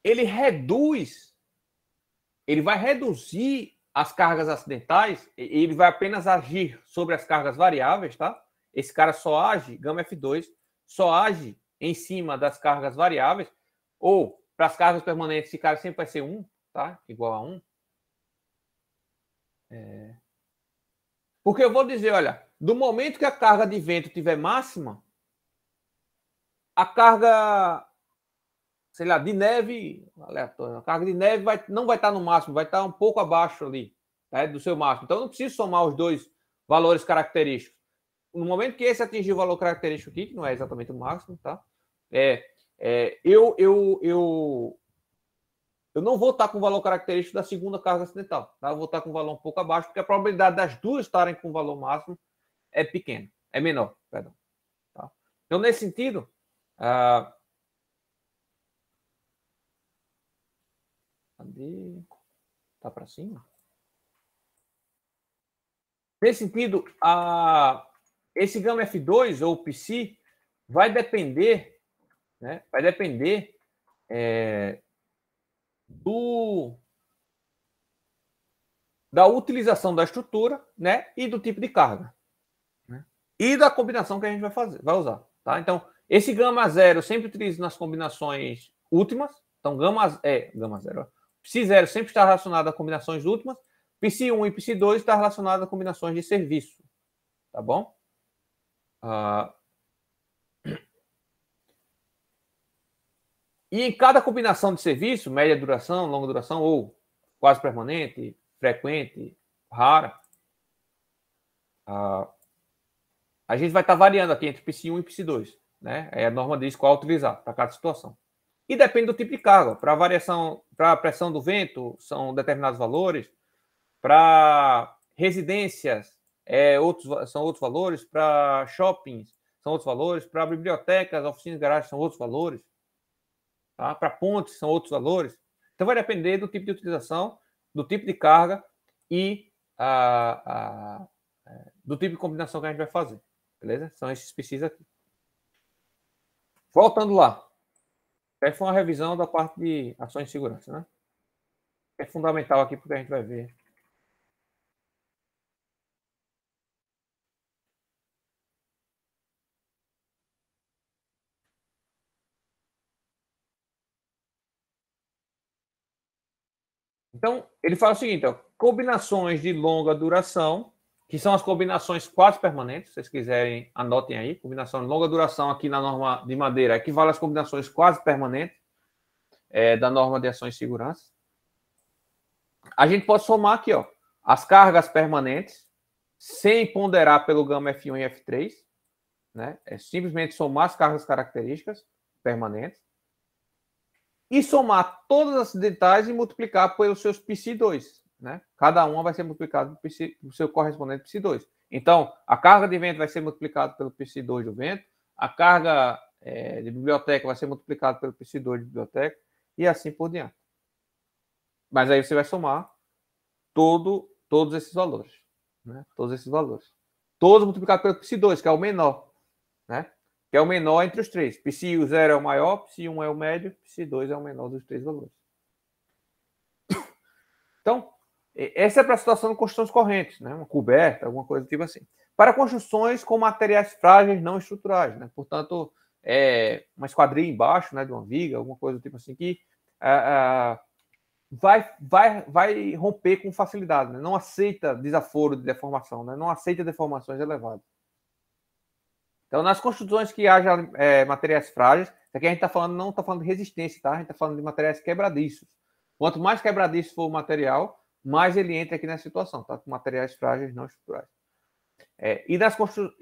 ele vai reduzir as cargas acidentais, ele vai apenas agir sobre as cargas variáveis, tá? Esse cara só age, gama F2, só age em cima das cargas variáveis, ou para as cargas permanentes, esse cara sempre vai ser 1, tá? Igual a 1. Porque eu vou dizer, olha, do momento que a carga de vento tiver máxima, a carga, sei lá, de neve, aleatória, a carga de neve não vai estar no máximo, vai estar um pouco abaixo ali, né, do seu máximo. Então, eu não preciso somar os dois valores característicos. No momento que esse atingir o valor característico aqui, que não é exatamente o máximo, tá? Eu não vou estar com o valor característico da segunda carga acidental, tá? Eu vou estar com um valor um pouco abaixo, porque a probabilidade das duas estarem com o valor máximo é pequena, é menor, perdão. Tá? Então, nesse sentido, cadê? Tá para cima? Nesse sentido, esse gama F2 ou psi vai depender, né? Vai depender da utilização da estrutura, né? E do tipo de carga, né? E da combinação que a gente vai usar, tá? Então, esse gama 0 eu sempre utilizo nas combinações últimas. Então, gama 0. Psi 0 sempre está relacionado a combinações últimas. Psi 1 e Psi 2 está relacionado a combinações de serviço, tá bom? E em cada combinação de serviço, média duração, longa duração ou quase permanente, frequente, rara, a gente vai estar variando aqui entre Psi 1 e Psi 2, né? A norma diz qual utilizar para cada situação. E depende do tipo de carga. Para variação, para a pressão do vento, são determinados valores. Para residências, são outros valores. Para shoppings, são outros valores. Para bibliotecas, oficinas, garagens, são outros valores. Tá? Para pontes, são outros valores. Então, vai depender do tipo de utilização, do tipo de carga e do tipo de combinação que a gente vai fazer. Beleza? São esses PCs aqui. Voltando lá. Essa foi uma revisão da parte de ações de segurança, né? É fundamental aqui porque a gente vai ver. Então, ele fala o seguinte, ó, combinações de longa duração, que são as combinações quase permanentes, se vocês quiserem, anotem aí, combinação de longa duração aqui na norma de madeira, equivale às combinações quase permanentes da norma de ações de segurança. A gente pode somar aqui, ó, as cargas permanentes, sem ponderar pelo gama F1 e F3, né? É simplesmente somar as cargas características permanentes e somar todas as acidentais e multiplicar pelos seus Psi2, né? Cada uma vai ser multiplicada pelo seu correspondente Psi2. Então, a carga de vento vai ser multiplicada pelo Psi2 do vento, a carga de biblioteca vai ser multiplicada pelo Psi2 de biblioteca e assim por diante. Mas aí você vai somar todos esses valores, né? Todos esses valores. Todos multiplicados pelo Psi2, que é o menor, né? Que é o menor entre os três. Psi 0 é o maior, Psi 1 é o médio, Psi 2 é o menor dos três valores. Então, essa é para a situação de construções correntes, né? Uma coberta, alguma coisa do tipo assim. Para construções com materiais frágeis não estruturais, né? Portanto, uma esquadrilha embaixo, né, de uma viga, alguma coisa do tipo assim, que vai romper com facilidade, né? Não aceita desaforo de deformação, né? Não aceita deformações elevadas. Então, nas construções que haja materiais frágeis, aqui a gente está falando, não está falando de resistência, tá? A gente está falando de materiais quebradiços. Quanto mais quebradiço for o material, mais ele entra aqui nessa situação, tá? Com materiais frágeis não estruturais. E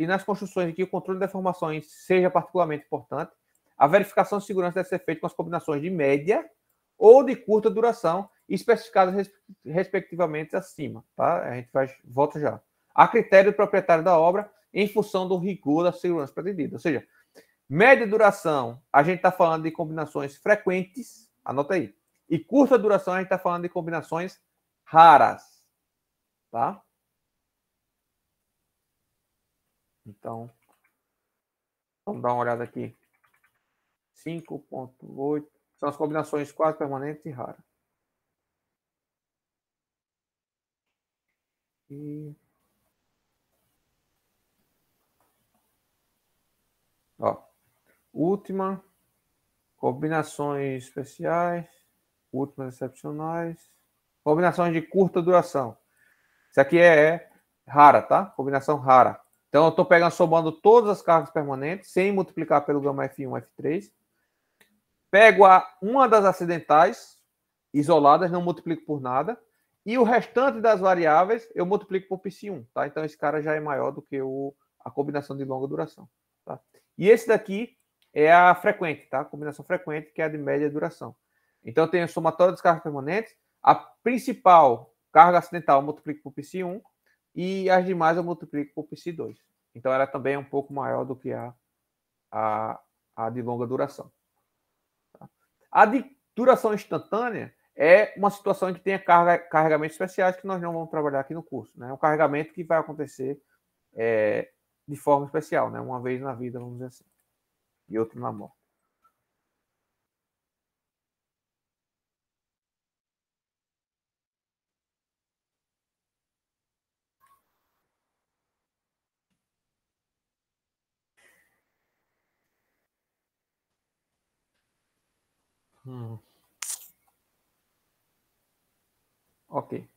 nas construções em que o controle de deformações seja particularmente importante, a verificação de segurança deve ser feita com as combinações de média ou de curta duração, especificadas respectivamente acima, tá? A gente volta já. A critério do proprietário da obra, em função do rigor da segurança pretendida. Ou seja, Média duração, a gente está falando de combinações frequentes, anota aí. E curta duração, a gente está falando de combinações raras. Tá? Então, vamos dar uma olhada aqui. 5.8 são as combinações quase permanentes e raras. E... ó, última, combinações especiais, últimas excepcionais, combinações de curta duração. Isso aqui é rara, tá? Combinação rara. Então, eu estou pegando, somando todas as cargas permanentes, sem multiplicar pelo gama F1, F3. Pego uma das acidentais, isoladas, não multiplico por nada. E o restante das variáveis, eu multiplico por π1, tá? Então, esse cara já é maior do que a combinação de longa duração, tá? E esse daqui é a frequente, tá? A combinação frequente, que é a de média duração. Então, eu tenho a somatória das cargas permanentes. A principal carga acidental eu multiplico por π1 e as demais eu multiplico por π2. Então, ela também é um pouco maior do que a de longa duração. Tá? A de duração instantânea é uma situação em que tem carregamentos especiais que nós não vamos trabalhar aqui no curso. Né? É um carregamento que vai acontecer de forma especial, né? Uma vez na vida, vamos dizer assim, e outro na morte. Ok.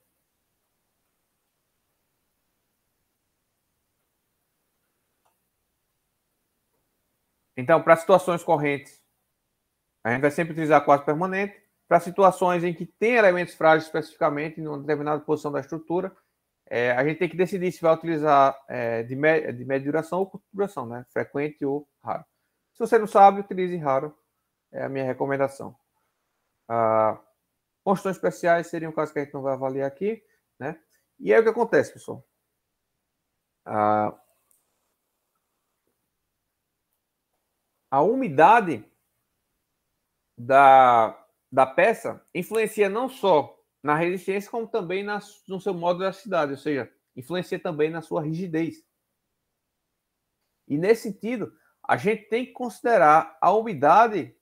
Então, para situações correntes, a gente vai sempre utilizar quase permanente. Para situações em que tem elementos frágeis especificamente, em uma determinada posição da estrutura, a gente tem que decidir se vai utilizar de média duração ou curta duração, né? Frequente ou raro. Se você não sabe, utilize raro. É a minha recomendação. Constituições especiais seriam um caso que a gente não vai avaliar aqui, né? E aí o que acontece, pessoal? A umidade da peça influencia não só na resistência, como também no seu modo de elasticidade, ou seja, influencia também na sua rigidez. E nesse sentido, a gente tem que considerar a umidade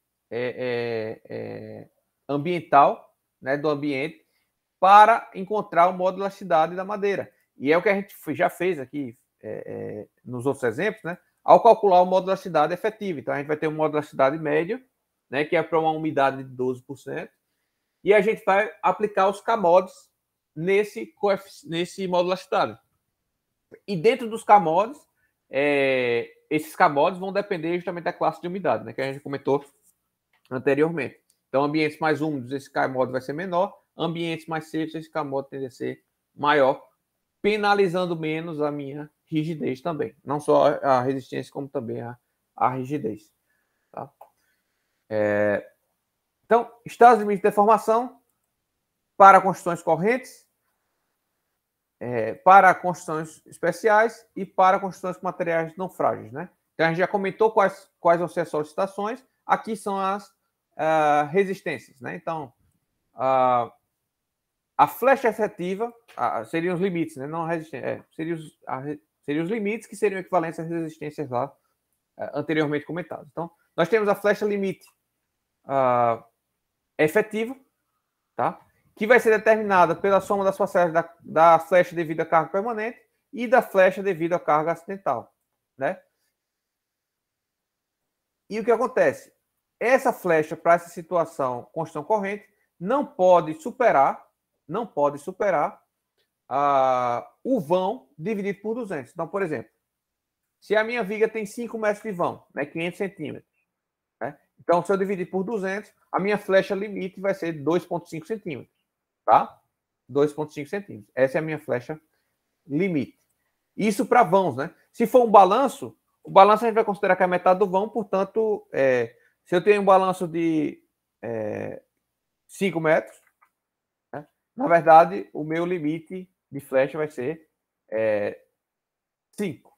ambiental, né, do ambiente, para encontrar o modo de elasticidade da madeira. E é o que a gente já fez aqui nos outros exemplos, né? Ao calcular o modo de elasticidade efetivo. Então, a gente vai ter um modo de elasticidade médio, né, que é para uma umidade de 12%, e a gente vai aplicar os K-mods nesse modo de elasticidade. E dentro dos K-mods, esses K-mods vão depender justamente da classe de umidade, né, que a gente comentou anteriormente. Então, ambientes mais úmidos, esse K-mod vai ser menor. Ambientes mais secos, esse K-mod tende a ser maior, penalizando menos a minha rigidez também. Não só a resistência, como também a rigidez. Tá? Então, estados limites de deformação para construções correntes, para construções especiais e para construções com materiais não frágeis. Né? Então, a gente já comentou quais vão ser as solicitações. Aqui são as resistências. Né? Então, a flecha efetiva seriam os limites, né? Não a resistência. Seriam os limites que seriam equivalentes às resistências lá anteriormente comentadas. Então, nós temos a flecha limite efetiva, tá? Que vai ser determinada pela soma das parcelas da flecha devido à carga permanente e da flecha devido à carga acidental, né? E o que acontece? Essa flecha, para essa situação, construção corrente, não pode superar o vão dividido por 200. Então, por exemplo, se a minha viga tem 5 metros de vão, né, 500 centímetros, né? Então, se eu dividir por 200, a minha flecha limite vai ser 2,5 centímetros, tá? 2,5 centímetros. Essa é a minha flecha limite. Isso para vãos, né? Se for um balanço, o balanço a gente vai considerar que é a metade do vão, portanto, se eu tenho um balanço de 5 metros, né, na verdade, o meu limite de flecha vai ser 5,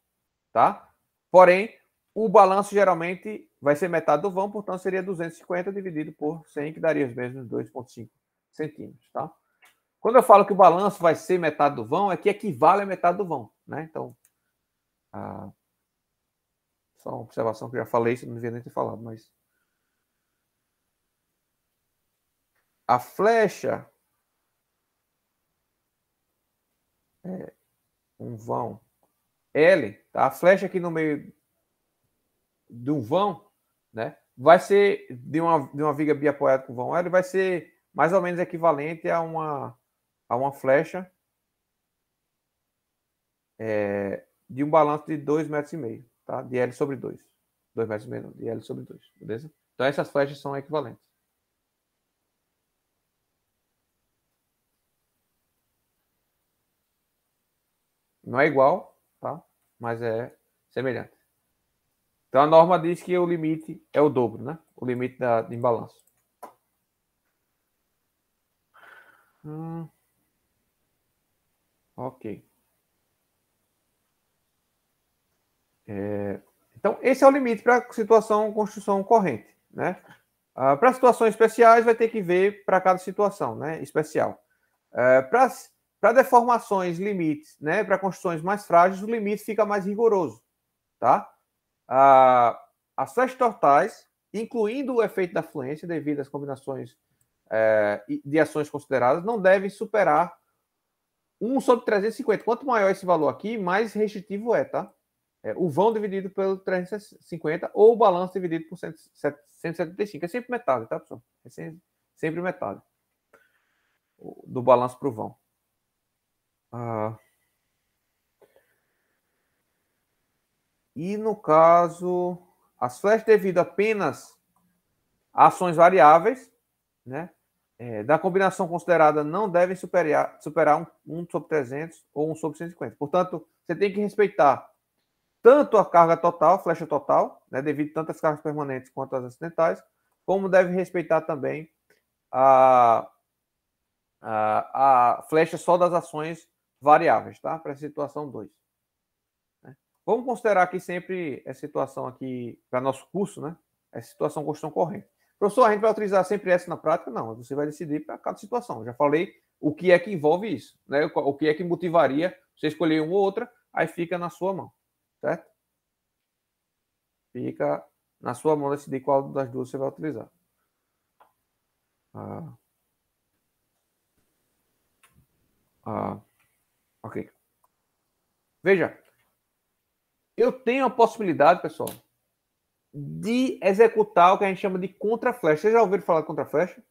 tá? Porém, o balanço geralmente vai ser metade do vão, portanto seria 250 dividido por 100, que daria os mesmos 2,5 centímetros, tá? Quando eu falo que o balanço vai ser metade do vão, é que equivale a metade do vão, né? Então, só uma observação que eu já falei, isso não devia nem ter falado, mas a flecha é um vão L, tá? A flecha aqui no meio de um vão, né? Vai ser de uma viga biapoiada com vão L, vai ser mais ou menos equivalente a uma flecha de um balanço de 2,5 metros, tá? De L sobre 2. 2,5 metros, de L sobre 2, beleza? Então essas flechas são equivalentes. Não é igual, tá? Mas é semelhante. Então a norma diz que o limite é o dobro, né? O limite de imbalanço. Ok. Então, esse é o limite para a situação construção corrente, né? Para situações especiais, vai ter que ver para cada situação, né? Especial. Para deformações, limites, né? Para construções mais frágeis, o limite fica mais rigoroso, tá? As flechas tortais, incluindo o efeito da fluência, devido às combinações de ações consideradas, não devem superar 1 sobre 350. Quanto maior esse valor aqui, mais restritivo é, tá? O vão dividido pelo 350 ou o balanço dividido por 175. É sempre metade, tá, pessoal? É sempre metade do balanço para o vão. E no caso, as flechas devido apenas a ações variáveis, né? Da combinação considerada não devem superar 1 sobre 300 ou 1 sobre 150. Portanto, você tem que respeitar tanto a carga total, flecha total, né, devido tanto às cargas permanentes quanto às acidentais, como deve respeitar também a flecha só das ações variáveis, tá? Para a situação 2. Né? Vamos considerar aqui sempre essa situação aqui, para nosso curso, né? Essa situação construção corrente. Professor, a gente vai utilizar sempre essa na prática? Não, você vai decidir para cada situação. Eu já falei o que é que envolve isso, né? O que é que motivaria você escolher uma ou outra, aí fica na sua mão, certo? Fica na sua mão decidir qual das duas você vai utilizar. Ok. Veja, eu tenho a possibilidade, pessoal, de executar o que a gente chama de contraflecha. Vocês já ouviram falar de contraflecha?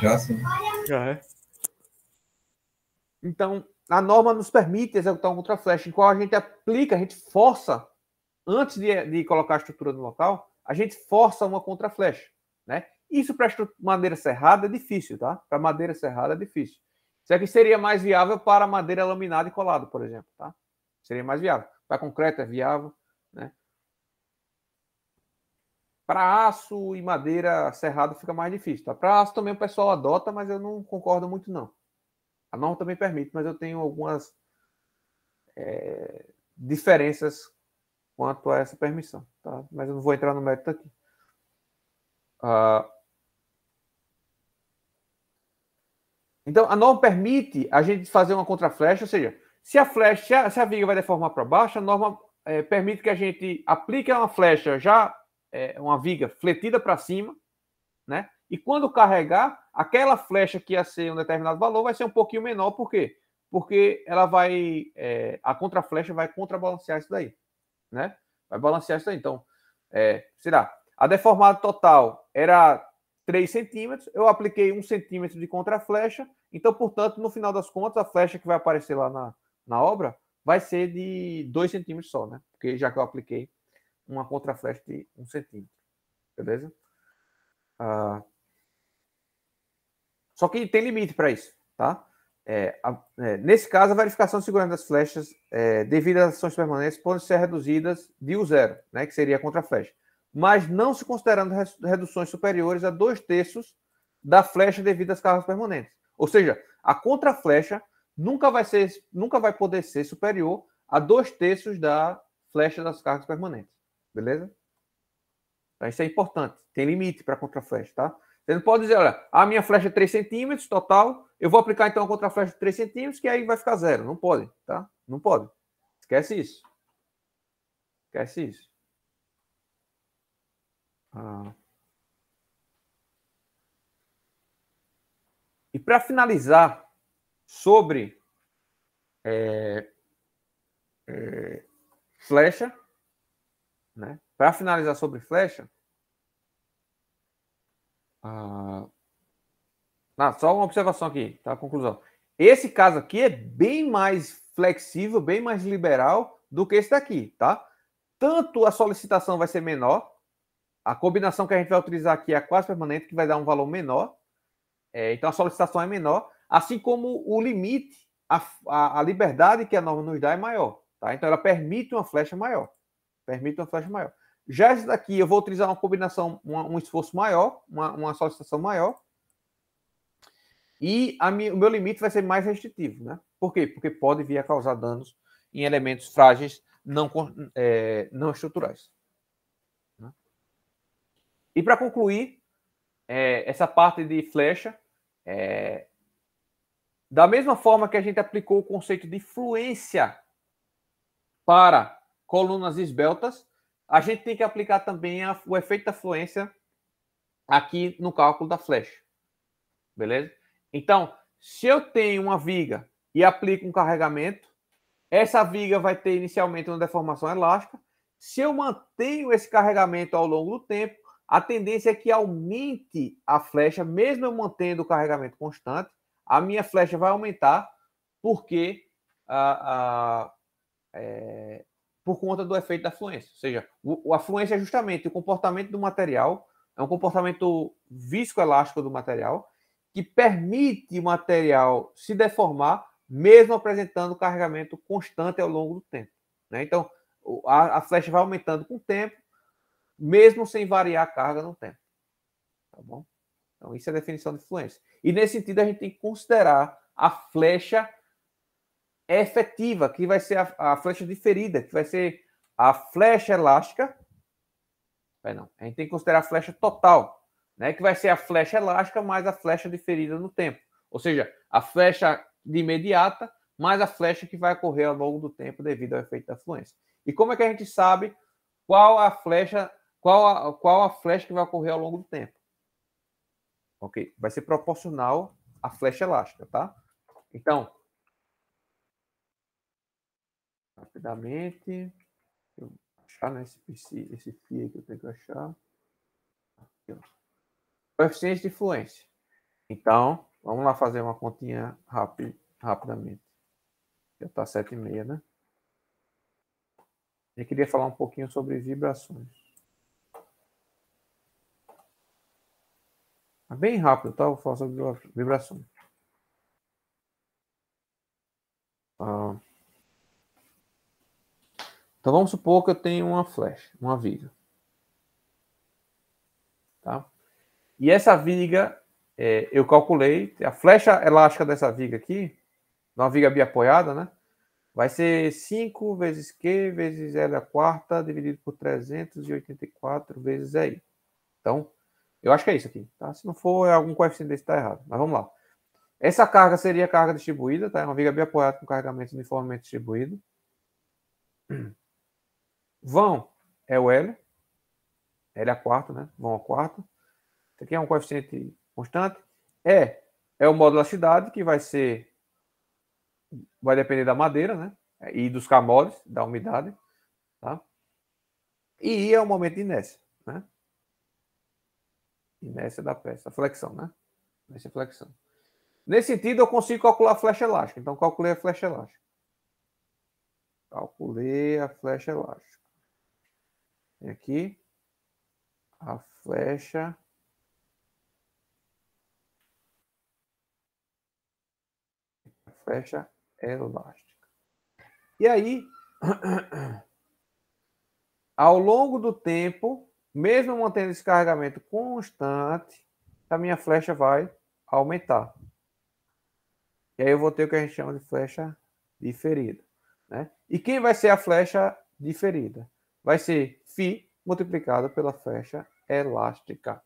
Já sim. Já é. Então, a norma nos permite executar um contraflecha, em qual a gente aplica, a gente força, antes de colocar a estrutura no local, a gente força uma contraflecha, né? Isso para madeira serrada é difícil, tá? Para madeira serrada é difícil. Isso aqui seria mais viável para madeira laminada e colada, por exemplo, tá? Seria mais viável. Para concreto é viável, né? Para aço e madeira serrada fica mais difícil, tá? Para aço também o pessoal adota, mas eu não concordo muito, não. A norma também permite, mas eu tenho algumas diferenças quanto a essa permissão, tá? Mas eu não vou entrar no mérito aqui. Então, a norma permite a gente fazer uma contraflecha, ou seja, se a viga vai deformar para baixo, a norma permite que a gente aplique uma flecha uma viga fletida para cima, né? E quando carregar, aquela flecha que ia ser um determinado valor vai ser um pouquinho menor. Por quê? Porque ela vai... a contraflecha vai contrabalancear isso daí, né? Vai balancear isso daí. Então, será? A deformada total era 3 centímetros, eu apliquei 1 centímetro de contraflecha, então, portanto, no final das contas, a flecha que vai aparecer lá na obra vai ser de 2 centímetros só, né? Porque já que eu apliquei uma contraflecha de 1 centímetro. Beleza? Só que tem limite para isso, tá? Nesse caso, a verificação de segurança das flechas devido às ações permanentes podem ser reduzidas de 0, né? Que seria a contraflecha. Mas não se considerando reduções superiores a 2/3 da flecha devido às cargas permanentes. Ou seja, a contraflecha nunca vai poder ser superior a 2/3 da flecha das cargas permanentes. Beleza? Então, isso é importante. Tem limite para contraflecha, tá? Você não pode dizer, olha, a minha flecha é 3 centímetros total, eu vou aplicar então a contraflecha de 3 centímetros, que aí vai ficar 0. Não pode, tá? Não pode. Esquece isso. Esquece isso. E para finalizar sobre flecha, né? Para finalizar sobre flecha, só uma observação aqui, tá? A conclusão. Esse caso aqui é bem mais flexível, bem mais liberal do que esse daqui, tá? Tanto a solicitação vai ser menor, a combinação que a gente vai utilizar aqui é a quase permanente, que vai dar um valor menor. Então a solicitação é menor, assim como o limite, a liberdade que a norma nos dá é maior, tá? Então ela permite uma flecha maior. Permite uma flecha maior. Já esse daqui eu vou utilizar uma combinação, um esforço maior, uma solicitação maior. E o meu limite vai ser mais restritivo, né? Por quê? Porque pode vir a causar danos em elementos frágeis não estruturais. Né? E para concluir, essa parte de flecha, da mesma forma que a gente aplicou o conceito de fluência para colunas esbeltas, a gente tem que aplicar também o efeito da fluência aqui no cálculo da flecha. Beleza? Então, se eu tenho uma viga e aplico um carregamento, essa viga vai ter inicialmente uma deformação elástica. Se eu mantenho esse carregamento ao longo do tempo, a tendência é que aumente a flecha, mesmo eu mantendo o carregamento constante, a minha flecha vai aumentar, porque por conta do efeito da fluência. Ou seja, a fluência é justamente o comportamento do material, é um comportamento viscoelástico do material, que permite o material se deformar, mesmo apresentando carregamento constante ao longo do tempo. Né? Então, a flecha vai aumentando com o tempo, mesmo sem variar a carga no tempo. Tá bom? Então, isso é a definição de fluência. E, nesse sentido, a gente tem que considerar a flecha efetiva, que vai ser a flecha diferida, que vai ser a flecha elástica. Não, a gente tem que considerar a flecha total, né, que vai ser a flecha elástica mais a flecha diferida no tempo. Ou seja, a flecha de imediata mais a flecha que vai ocorrer ao longo do tempo devido ao efeito da fluência. E como é que a gente sabe qual a flecha que vai ocorrer ao longo do tempo? Ok? Vai ser proporcional à flecha elástica, tá? Então, rapidamente, eu vou achar, né, esse fio que eu tenho que achar. Aqui, ó. Coeficiente de fluência. Então, vamos lá fazer uma continha rapidamente. Já está 7,5, né? Eu queria falar um pouquinho sobre vibrações. Bem rápido, tá? Vou falar sobre vibrações. Então, vamos supor que eu tenho uma flecha, uma viga. Tá? E essa viga, eu calculei, a flecha elástica dessa viga aqui, uma viga biapoiada, né? Vai ser 5 vezes Q vezes L a quarta, dividido por 384 vezes EI. Então, eu acho que é isso aqui. Tá? Se não for, algum coeficiente desse está errado. Mas vamos lá. Essa carga seria a carga distribuída, tá? É uma viga biapoiada com carregamento uniformemente distribuído. Vão é o L. L a quarta, né? Vão a quarta. Isso aqui é um coeficiente constante. É o módulo da cidade, que vai depender da madeira, né? E dos camores, da umidade. Tá? E I é o momento de inércia, né? Inércia da peça, a flexão, né? Inércia flexão. Nesse sentido, eu consigo calcular a flecha elástica. Então, calculei a flecha elástica. Calculei a flecha elástica. Tem aqui a flecha elástica. E aí, ao longo do tempo, mesmo mantendo esse carregamento constante, a minha flecha vai aumentar. E aí eu vou ter o que a gente chama de flecha diferida. né? E quem vai ser a flecha diferida? Vai ser φ multiplicado pela flecha elástica,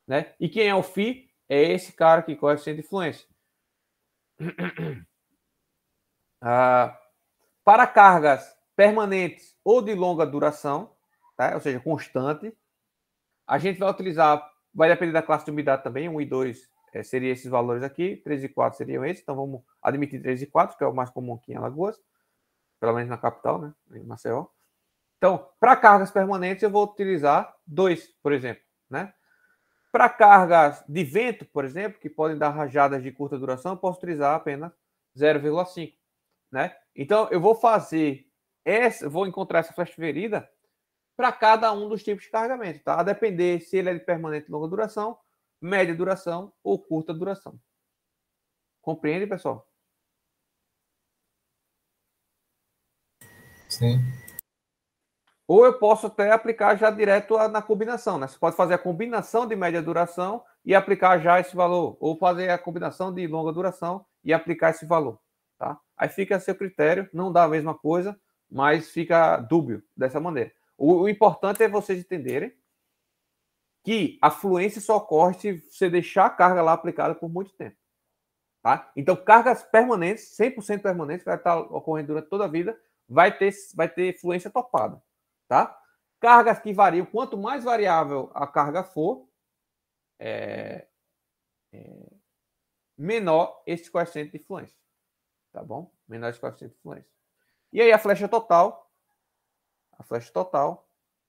né? E quem é o φ? É esse cara aqui, coeficiente de influência. Para cargas permanentes ou de longa duração, tá? Ou seja, constante, a gente vai utilizar, vai depender da classe de umidade também, 1 e 2 seriam esses valores aqui, 3 e 4 seriam esses, então vamos admitir 3 e 4, que é o mais comum aqui em Alagoas, pelo menos na capital, né, em Maceió. Então, para cargas permanentes, eu vou utilizar 2, por exemplo, né? Para cargas de vento, por exemplo, que podem dar rajadas de curta duração, eu posso utilizar apenas 0,5, né? Então, eu vou vou encontrar essa flecha ferida para cada um dos tipos de carregamento, tá? A depender se ele é de permanente de longa duração, média duração ou curta duração. Compreende, pessoal? Sim. Ou eu posso até aplicar já direto na combinação, né? Você pode fazer a combinação de média duração e aplicar já esse valor, ou fazer a combinação de longa duração e aplicar esse valor, tá? Aí fica a seu critério, não dá a mesma coisa, mas fica dúbio dessa maneira. O importante é vocês entenderem que a fluência só ocorre se você deixar a carga lá aplicada por muito tempo, tá? Então, cargas permanentes, 100% permanentes, vai estar ocorrendo durante toda a vida, vai ter fluência topada, tá? Cargas que variam, quanto mais variável a carga for, menor esse coeficiente de fluência, tá bom? Menor esse coeficiente de fluência. E aí a flecha total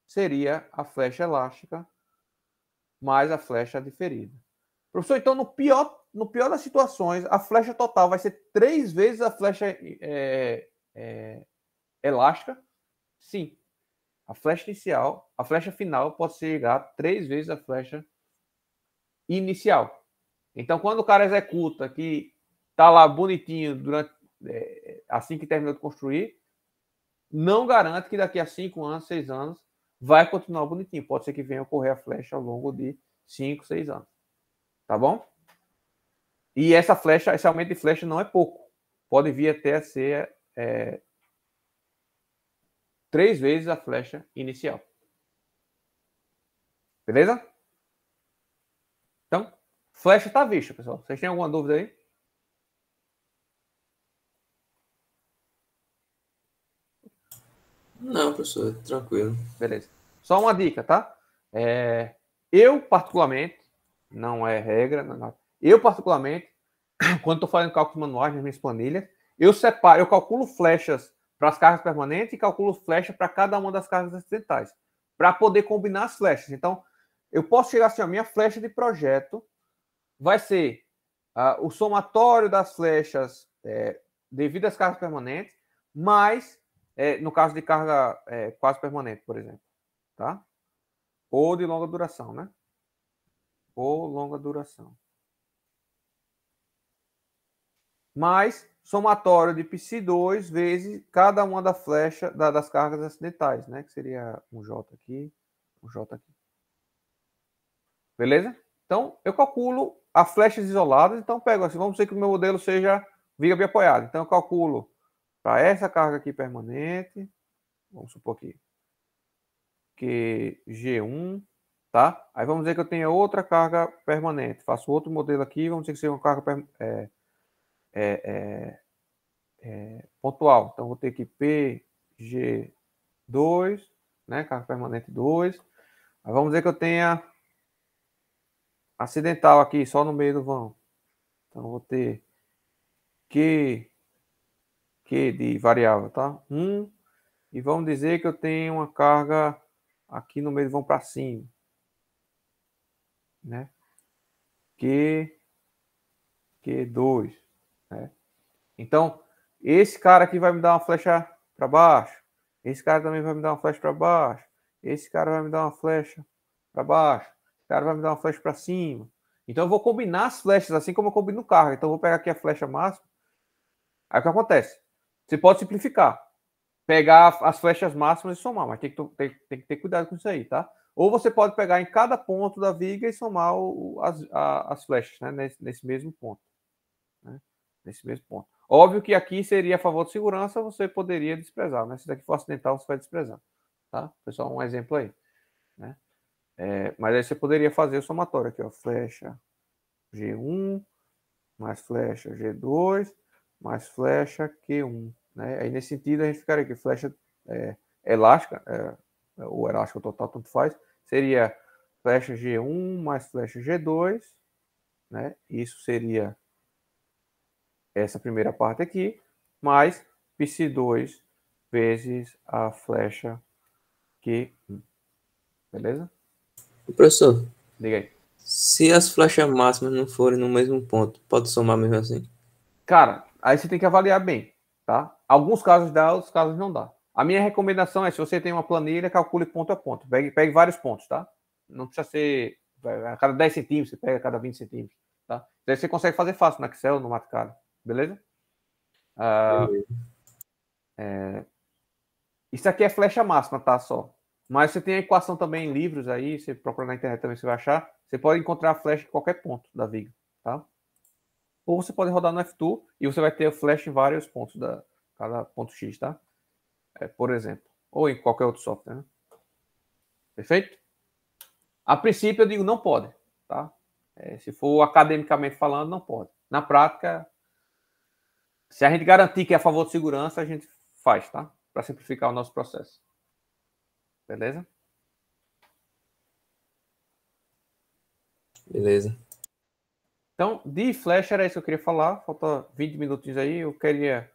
seria a flecha elástica mais a flecha diferida. Professor, então no pior das situações, a flecha total vai ser 3 vezes a flecha elástica? Sim. A flecha final pode chegar a 3 vezes a flecha inicial. Então, quando o cara executa que tá lá bonitinho assim que terminou de construir, não garante que daqui a 5 anos, 6 anos, vai continuar bonitinho. Pode ser que venha ocorrer a flecha ao longo de 5, 6 anos. Tá bom? E esse aumento de flecha não é pouco. Pode vir até a ser 3 vezes a flecha inicial. Beleza? Então, flecha está vista, pessoal. Vocês têm alguma dúvida aí? Não, professor, tranquilo. Beleza. Só uma dica, tá? Eu, particularmente, não é regra, eu, particularmente, quando estou fazendo cálculos manuais nas minhas planilhas, eu calculo flechas para as cargas permanentes e calculo flecha para cada uma das cargas acidentais, para poder combinar as flechas. Então, eu posso chegar assim, a minha flecha de projeto vai ser o somatório das flechas devido às cargas permanentes, mais, no caso de carga quase permanente, por exemplo, tá? Ou de longa duração, né? Ou longa duração. Mais somatório de Psi2 vezes cada uma da flecha das cargas acidentais, né? Que seria um J aqui, um J aqui. Beleza? Então, eu calculo as flechas isoladas. Então, pego assim, vamos dizer que o meu modelo seja viga biapoiada. Então, eu calculo para essa carga aqui permanente, vamos supor aqui, que G1, tá? Aí vamos dizer que eu tenho outra carga permanente. Faço outro modelo aqui, vamos dizer que seja uma carga pontual. Então, vou ter aqui PG2, né? Carga permanente 2. Aí vamos dizer que eu tenha acidental aqui, só no meio do vão. Então, vou ter Q de variável, tá? 1. E vamos dizer que eu tenho uma carga aqui no meio do vão para cima, né? Q2, né? Então, esse cara aqui vai me dar uma flecha para baixo. Esse cara também vai me dar uma flecha para baixo. Esse cara vai me dar uma flecha para baixo. Esse cara vai me dar uma flecha para cima. Então, eu vou combinar as flechas assim como eu combino carga. Então, eu vou pegar aqui a flecha máxima. Aí, o que acontece? Você pode simplificar. Pegar as flechas máximas e somar. Mas tem que ter cuidado com isso aí, tá? Ou você pode pegar em cada ponto da viga e somar as flechas, né? Nesse mesmo ponto. Né? Nesse mesmo ponto. Óbvio que aqui seria a favor de segurança, você poderia desprezar, né? Se daqui for acidental, você vai desprezar, tá? Foi só um exemplo aí, né? Mas aí você poderia fazer o somatório aqui, ó, flecha G1 mais flecha G2 mais flecha Q1, né? Aí nesse sentido a gente ficaria aqui, flecha elástica, ou elástica total, tanto faz, seria flecha G1 mais flecha G2, né? Isso seria essa primeira parte aqui, mais Psi2 vezes a flecha Q1. Beleza? Professor, Diga aí. se as flechas máximas não forem no mesmo ponto, pode somar mesmo assim? Cara, aí você tem que avaliar bem, tá? Alguns casos dá, outros casos não dá. A minha recomendação é, se você tem uma planilha, calcule ponto a ponto. Pegue vários pontos, tá? Não precisa ser a cada 10 centímetros, você pega a cada 20 centímetros, tá? Daí você consegue fazer fácil no Excel, no Matcaro, beleza? Isso aqui é flecha máxima, tá? Só. Mas você tem a equação também em livros aí, você procura na internet também, você vai achar. Você pode encontrar a flecha em qualquer ponto da viga, tá? Ou você pode rodar no F2 e você vai ter a flecha em vários pontos da cada ponto X, tá? Por exemplo. Ou em qualquer outro software, né? Perfeito? A princípio eu digo não pode, tá? Se for academicamente falando, não pode. Na prática, se a gente garantir que é a favor de segurança, a gente faz, tá? Para simplificar o nosso processo. Beleza? Beleza. Então, de flash era isso que eu queria falar. Falta 20 minutinhos aí. Eu queria,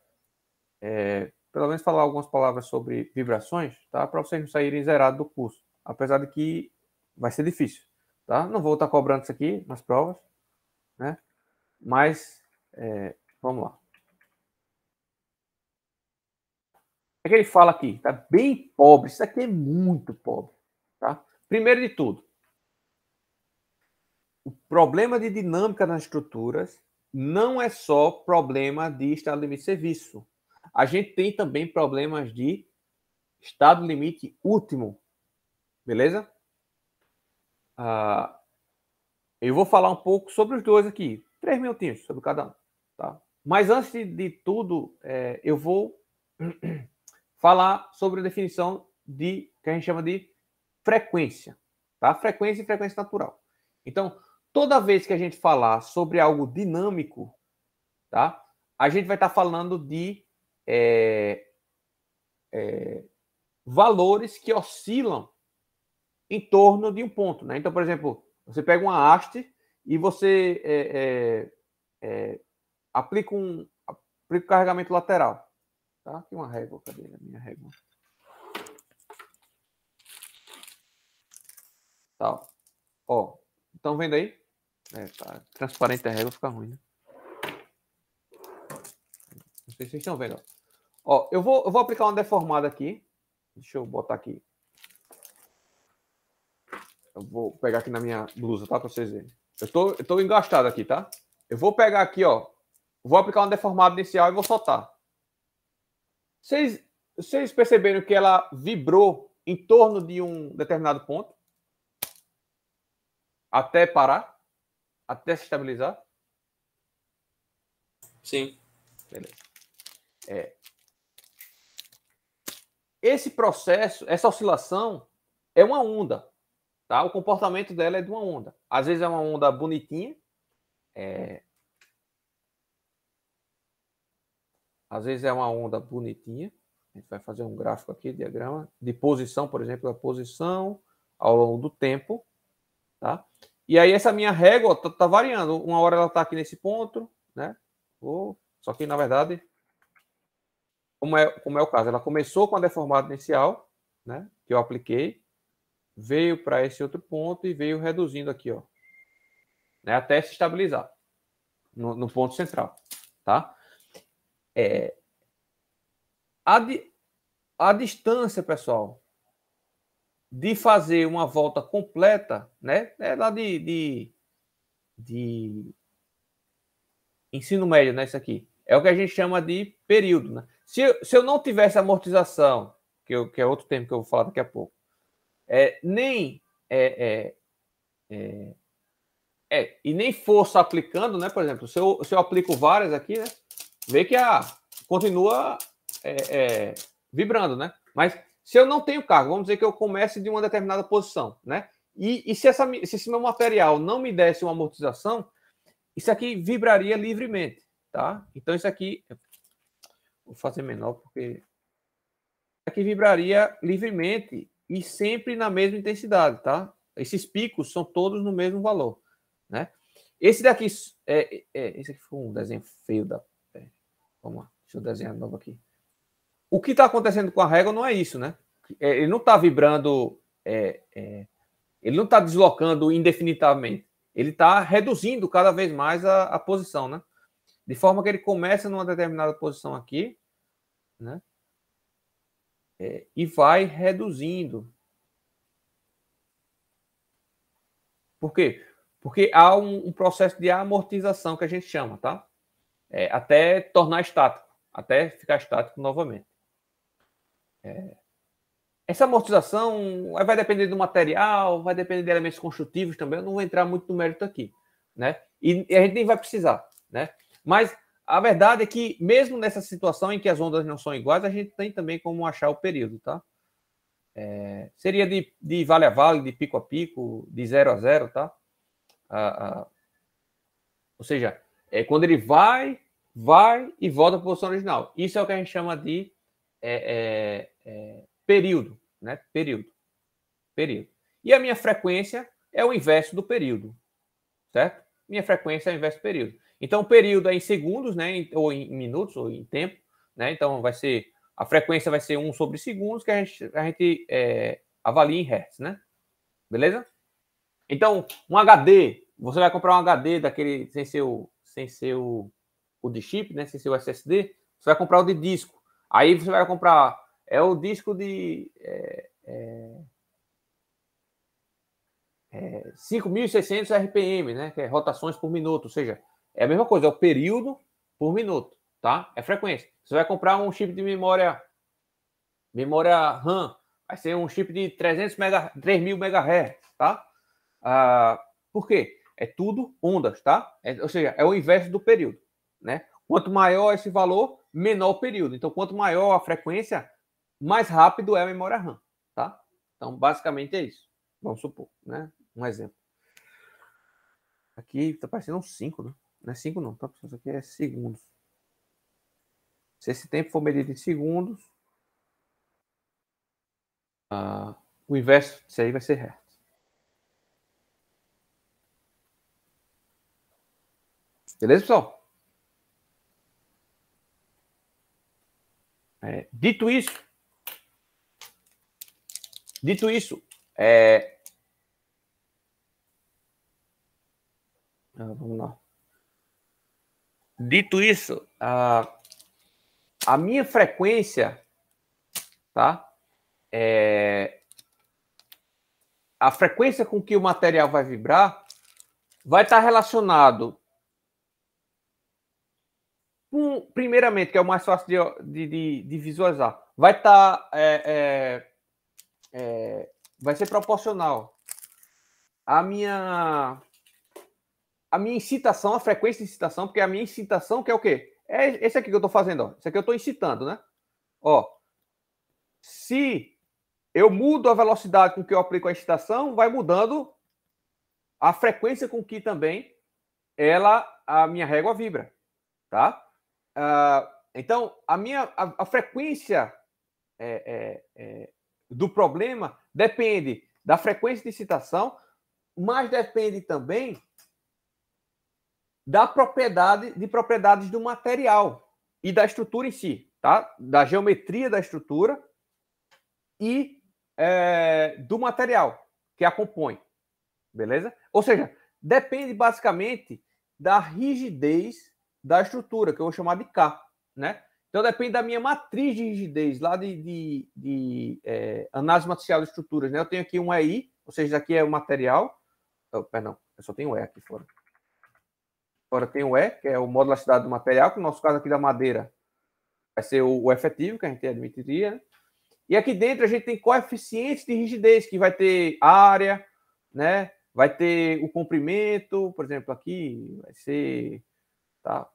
pelo menos, falar algumas palavras sobre vibrações, tá? Para vocês não saírem zerados do curso. Apesar de que vai ser difícil, tá? Não vou estar cobrando isso aqui nas provas, né? Mas, vamos lá. O que ele fala aqui? Tá bem pobre. Isso aqui é muito pobre, tá? Primeiro de tudo, o problema de dinâmica nas estruturas não é só problema de estado limite de serviço. A gente tem também problemas de estado limite último. Beleza? Eu vou falar um pouco sobre os dois aqui. 3 minutinhos sobre cada um. Tá? Mas antes de tudo, eu vou falar sobre a definição de que a gente chama de frequência. Tá? Frequência e frequência natural. Então, toda vez que a gente falar sobre algo dinâmico, tá? A gente vai estar falando de valores que oscilam em torno de um ponto, né? Então, por exemplo, você pega uma haste e você aplica um carregamento lateral. Tá? Aqui uma régua, cadê a minha régua? Tá. Ó, estão vendo aí? Tá transparente a régua, fica ruim, né? Não sei se vocês estão vendo. Ó, eu vou aplicar uma deformada aqui. Deixa eu botar aqui. Eu vou pegar aqui na minha blusa, tá? Para vocês verem. Eu tô engastado aqui, tá? Eu vou pegar aqui, ó. Vou aplicar uma deformada inicial e vou soltar. Vocês perceberam que ela vibrou em torno de um determinado ponto? Até parar? Até se estabilizar? Sim. Beleza. Esse processo, essa oscilação, é uma onda. Tá? O comportamento dela é de uma onda. Às vezes é uma onda bonitinha. Às vezes é uma onda bonitinha. A gente vai fazer um gráfico aqui, diagrama de posição, por exemplo, a posição ao longo do tempo. Tá? E aí essa minha régua tá variando. Uma hora ela está aqui nesse ponto, né? Só que, na verdade, como é o caso, ela começou com a deformada inicial, né? Que eu apliquei, veio para esse outro ponto e veio reduzindo aqui, ó, né? Até se estabilizar no ponto central, tá? A distância, pessoal, de fazer uma volta completa, né? É lá de ensino médio, né? Isso aqui. É o que a gente chama de período, né? Se eu não tivesse amortização, que é outro termo que eu vou falar daqui a pouco, e nem força aplicando, né? Por exemplo, se eu aplico várias aqui, né? vê que continua vibrando, né? Mas se eu não tenho carga, vamos dizer que eu comece de uma determinada posição, né? E se esse meu material não me desse uma amortização, isso aqui vibraria livremente, tá? Então isso aqui, vou fazer menor porque aqui vibraria livremente e sempre na mesma intensidade, tá? Esses picos são todos no mesmo valor, né? Esse daqui, esse aqui foi um desenho feio da... Vamos lá, deixa eu desenhar de novo aqui. O que está acontecendo com a régua não é isso, né? Ele não está vibrando, ele não está deslocando indefinidamente. Ele está reduzindo cada vez mais a posição, né? De forma que ele começa numa determinada posição aqui, né? E vai reduzindo. Por quê? Porque há um processo de amortização que a gente chama, tá? Até tornar estático, até ficar estático novamente. Essa amortização vai depender do material, vai depender de elementos construtivos também. Eu não vou entrar muito no mérito aqui, né? E a gente nem vai precisar, né? Mas a verdade é que, mesmo nessa situação em que as ondas não são iguais, a gente tem também como achar o período, tá? Seria de vale a vale, de pico a pico, de 0 a 0, tá? Ou seja, quando ele vai e volta para a posição original. Isso é o que a gente chama de período, né? Período. E a minha frequência é o inverso do período, certo? Minha frequência é o inverso do período. Então, o período é em segundos, né? Ou em minutos, ou em tempo, né? Então, a frequência vai ser 1 sobre segundos, que a gente avalia em hertz, né? Beleza? Então, um HD, você vai comprar um HD daquele sem ser o de chip, né? Sem ser o SSD, você vai comprar o de disco. Aí você vai comprar o disco de 5.600 RPM, né? Que é rotações por minuto, ou seja, é a mesma coisa, é o período por minuto, tá? É frequência. Você vai comprar um chip de memória RAM, vai ser um chip de 3.000 MHz, tá? Por quê? É tudo ondas, tá? Ou seja, é o inverso do período, né? Quanto maior esse valor, menor o período. Então, quanto maior a frequência, mais rápido é a memória RAM, tá? Então, basicamente é isso. Vamos supor, né? Um exemplo. Aqui tá parecendo um 5, né? Não é 5 não, tá? Isso aqui é segundos. Se esse tempo for medido em segundos, o inverso disso aí vai ser hertz. Beleza, pessoal? Dito isso, vamos lá. Dito isso, a minha frequência, tá? A frequência com que o material vai vibrar vai estar relacionado com, primeiramente, que é o mais fácil de visualizar, vai estar vai ser proporcional à minha incitação, a frequência de incitação, porque a minha incitação que é o quê? É esse aqui que eu estou fazendo, ó. Esse aqui eu estou incitando, né? Ó, se eu mudo a velocidade com que eu aplico a incitação, vai mudando a frequência com que também a minha régua vibra, tá? Então, a frequência do problema depende da frequência de incitação, mas depende também de propriedades do material e da estrutura em si, tá? Da geometria da estrutura e do material que a compõe, beleza? Ou seja, depende basicamente da rigidez da estrutura, que eu vou chamar de K, né? Então depende da minha matriz de rigidez lá de análise matricial de estruturas, né? Eu tenho aqui um EI, ou seja, aqui é o material. Perdão, eu só tenho o E aqui fora. Agora tem o E, que é o modo de elasticidade do material, que no nosso caso aqui da madeira vai ser o efetivo, que a gente admitiria, né? E aqui dentro a gente tem coeficientes de rigidez, que vai ter área, né? Vai ter o comprimento, por exemplo, aqui vai ser... Tá?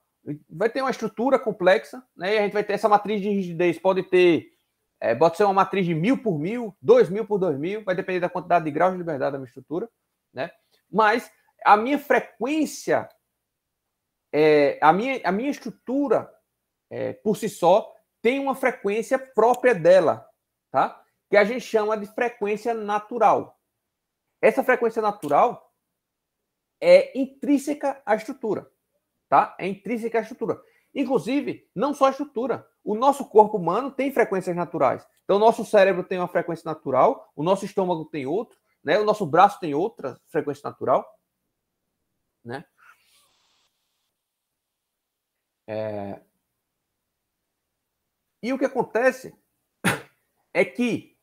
vai ter uma estrutura complexa, né? E a gente vai ter essa matriz de rigidez, pode ser uma matriz de 1000 por 1000, 2000 por 2000, vai depender da quantidade de graus de liberdade da minha estrutura, né? Mas a minha frequência, a minha estrutura, por si só, tem uma frequência própria dela, tá? Que a gente chama de frequência natural. Essa frequência natural é intrínseca à estrutura, tá? É intrínseca à estrutura. Inclusive, não só a estrutura. O nosso corpo humano tem frequências naturais. Então, o nosso cérebro tem uma frequência natural, o nosso estômago tem outro, né? O nosso braço tem outra frequência natural, né? E o que acontece é que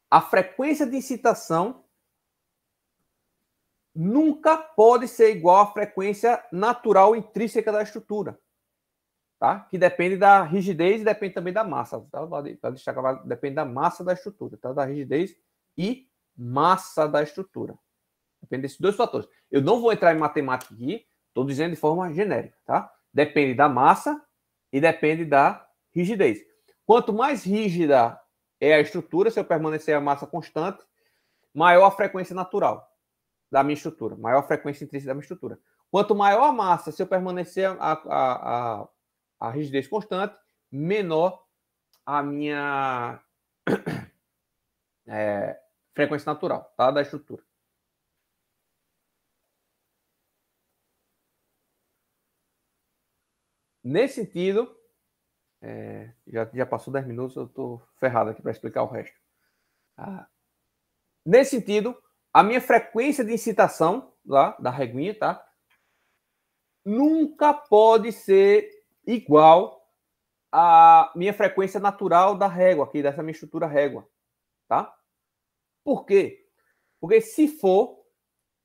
a frequência de incitação nunca pode ser igual à frequência natural intrínseca da estrutura, tá? Que depende da rigidez e depende também da massa, tá? Para destacar, depende da massa da estrutura, tá? Da rigidez e massa da estrutura. Depende desses dois fatores. Eu não vou entrar em matemática aqui, estou dizendo de forma genérica, tá? Depende da massa e depende da rigidez. Quanto mais rígida é a estrutura, se eu permanecer a massa constante, maior a frequência natural da minha estrutura, maior a frequência intrínseca da minha estrutura. Quanto maior a massa, se eu permanecer a rigidez constante, menor a minha frequência natural, tá? Da estrutura. Nesse sentido, já passou 10 minutos, eu estou ferrado aqui para explicar o resto. Nesse sentido, a minha frequência de incitação lá da reguinha, tá? Nunca pode ser igual à minha frequência natural da régua, aqui dessa minha estrutura régua, tá? Por quê? Porque se for,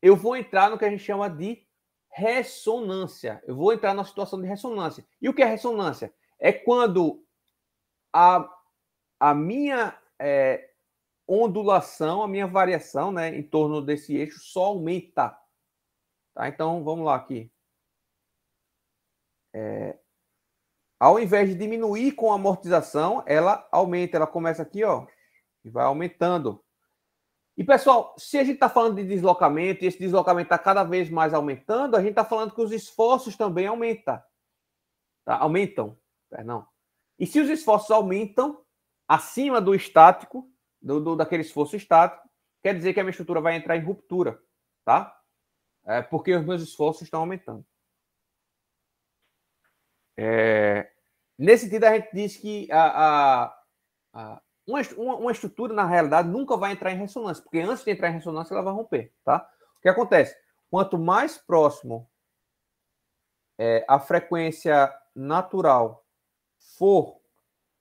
eu vou entrar no que a gente chama de ressonância. Eu vou entrar na situação de ressonância. E o que é ressonância? É quando a minha ondulação, a minha variação, né, em torno desse eixo só aumenta. Tá? Então, vamos lá aqui. Ao invés de diminuir com a amortização, ela aumenta. Ela começa aqui, ó, e vai aumentando. E, pessoal, se a gente está falando de deslocamento, e esse deslocamento está cada vez mais aumentando, a gente está falando que os esforços também aumentam. Tá? Aumentam, perdão. E se os esforços aumentam acima do estático, daquele esforço estático, quer dizer que a minha estrutura vai entrar em ruptura, tá? Porque os meus esforços estão aumentando. Nesse sentido, a gente diz que uma estrutura, na realidade, nunca vai entrar em ressonância, porque antes de entrar em ressonância, ela vai romper, tá? O que acontece? Quanto mais próximo a frequência natural for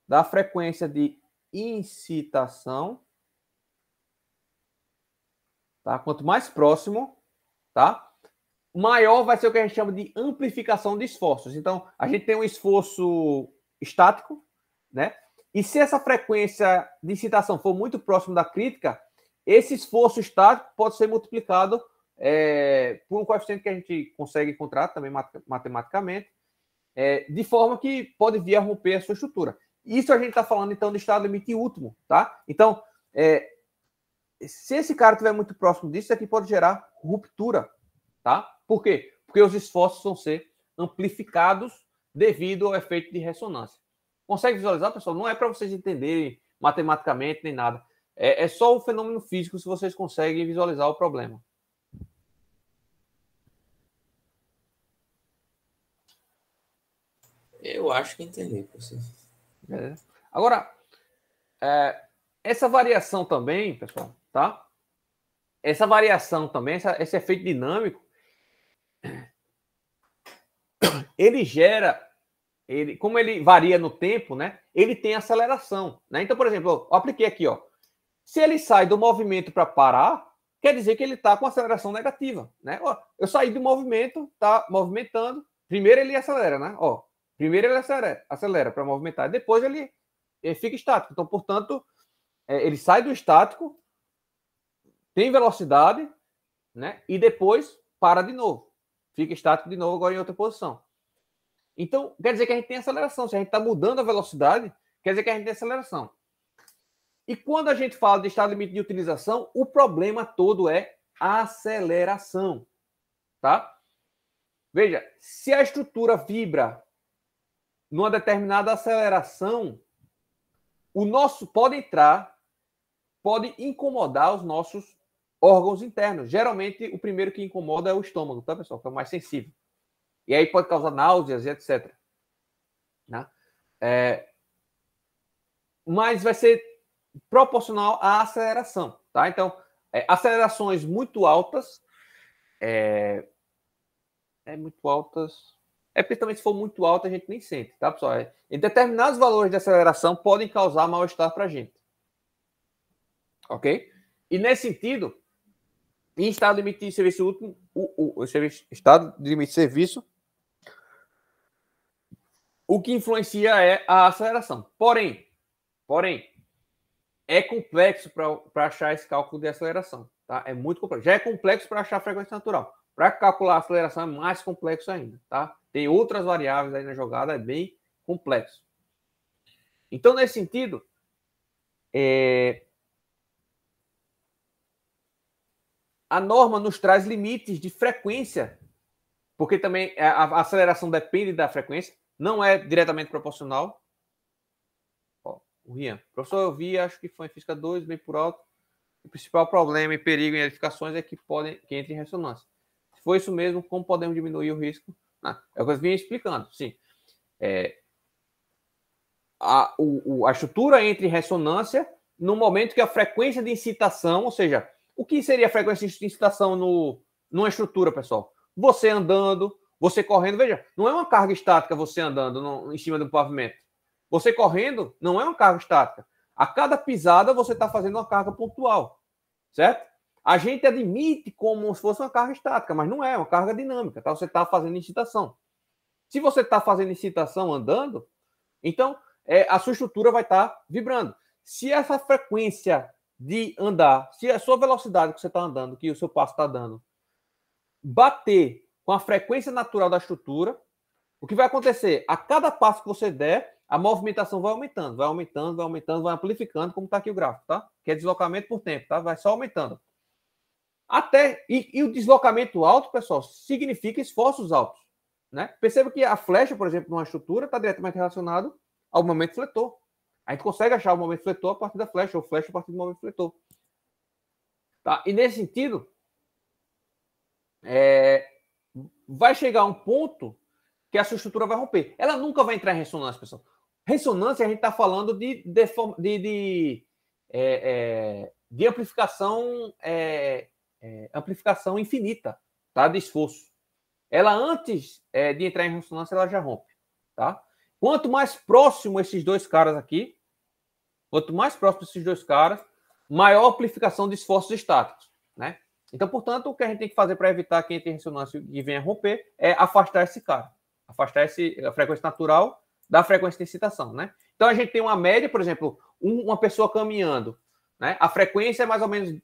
da frequência de incitação, tá? Quanto mais próximo, tá? Maior vai ser o que a gente chama de amplificação de esforços. Então, a gente tem um esforço estático, né? E se essa frequência de incitação for muito próximo da crítica, esse esforço estático pode ser multiplicado por um coeficiente que a gente consegue encontrar também matematicamente, de forma que pode vir a romper a sua estrutura. Isso a gente está falando, então, de estado limite último, tá? Então, se esse cara estiver muito próximo disso, isso aqui pode gerar ruptura, tá? Por quê? Porque os esforços vão ser amplificados devido ao efeito de ressonância. Consegue visualizar, pessoal? Não é para vocês entenderem matematicamente nem nada. É só o fenômeno físico se vocês conseguem visualizar o problema. Eu acho que entendi, professor. Agora, essa variação também, pessoal, tá? Essa variação também, esse efeito dinâmico, ele gera, como ele varia no tempo, né? Ele tem aceleração, né? Então, por exemplo, eu apliquei aqui, ó. Se ele sai do movimento para parar, quer dizer que ele está com aceleração negativa, né? Ó, eu saí do movimento, tá movimentando. Primeiro ele acelera, né? Ó, primeiro ele acelera para movimentar, depois ele fica estático. Então, portanto, ele sai do estático, tem velocidade, né? E depois para de novo. Fica estático de novo, agora em outra posição. Então, quer dizer que a gente tem aceleração. Se a gente está mudando a velocidade, quer dizer que a gente tem aceleração. E quando a gente fala de estado limite de utilização, o problema todo é a aceleração. Tá? Veja, se a estrutura vibra numa determinada aceleração, o nosso pode incomodar os nossos órgãos internos. Geralmente, o primeiro que incomoda é o estômago, tá, pessoal? Que é o mais sensível. E aí pode causar náuseas e etc. Né? Mas vai ser proporcional à aceleração, tá? Então, acelerações muito altas, muito altas, principalmente se for muito alta, a gente nem sente, tá, pessoal? Em determinados valores de aceleração podem causar mal-estar para a gente. Ok? E nesse sentido, em estado de limite de serviço último, estado de limite de serviço, o que influencia é a aceleração. Porém, é complexo para achar esse cálculo de aceleração. Tá? É muito complexo. Já é complexo para achar a frequência natural. Para calcular a aceleração é mais complexo ainda. Tá? Tem outras variáveis aí na jogada, é bem complexo. Então, nesse sentido, a norma nos traz limites de frequência, porque também a aceleração depende da frequência, não é diretamente proporcional. Ó, o Rian, professor, eu vi, acho que foi em Física 2, bem por alto. O principal problema e perigo em edificações é que entre em ressonância. Se for isso mesmo, como podemos diminuir o risco? É o que eu vinha explicando, sim. A estrutura entra em ressonância no momento que a frequência de incitação, ou seja, o que seria a frequência de incitação numa estrutura, pessoal? Você andando, você correndo, veja, não é uma carga estática você andando em cima do pavimento. Você correndo não é uma carga estática. A cada pisada você está fazendo uma carga pontual, certo? A gente admite como se fosse uma carga estática, mas não é, uma carga dinâmica, tá? Você está fazendo incitação. Se você está fazendo incitação andando, então a sua estrutura vai estar vibrando. Se essa frequência de andar, se a sua velocidade que você está andando, que o seu passo está dando, bater com a frequência natural da estrutura, o que vai acontecer? A cada passo que você der, a movimentação vai aumentando, vai amplificando, como está aqui o gráfico, tá? Que é deslocamento por tempo, tá? Vai só aumentando. E o deslocamento alto, pessoal, significa esforços altos, né? Perceba que a flecha, por exemplo, numa estrutura, está diretamente relacionado ao momento fletor. A gente consegue achar o momento fletor a partir da flecha, ou flecha a partir do momento fletor. Tá? E nesse sentido, vai chegar um ponto que a sua estrutura vai romper. Ela nunca vai entrar em ressonância, pessoal. Ressonância, a gente está falando de amplificação, amplificação infinita, tá? De esforço. Ela, antes de entrar em ressonância, ela já rompe. Tá? Quanto mais próximo esses dois caras aqui, maior amplificação de esforços estáticos, né? Então, portanto, o que a gente tem que fazer para evitar que entre em ressonância e venha romper é afastar esse cara. Afastar a frequência natural da frequência de excitação, né? Então, a gente tem uma média, por exemplo, uma pessoa caminhando, né? A frequência é mais ou menos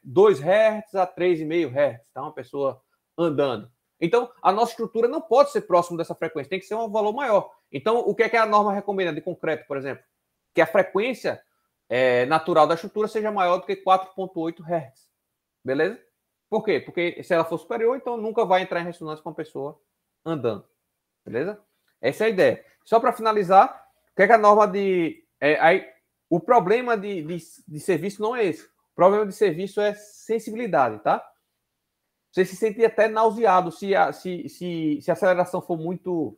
2 Hz a 3,5 Hz, tá? Uma pessoa andando. Então, a nossa estrutura não pode ser próximo dessa frequência, tem que ser um valor maior. Então, o que é que a norma recomenda de concreto, por exemplo? Que a frequência natural da estrutura seja maior do que 4,8 Hz. Beleza? Por quê? Porque se ela for superior, então nunca vai entrar em ressonância com a pessoa andando. Beleza? Essa é a ideia. Só para finalizar, o que é que a norma de... o problema de serviço não é esse. O problema de serviço é sensibilidade, tá? Você se sente até nauseado se a aceleração for muito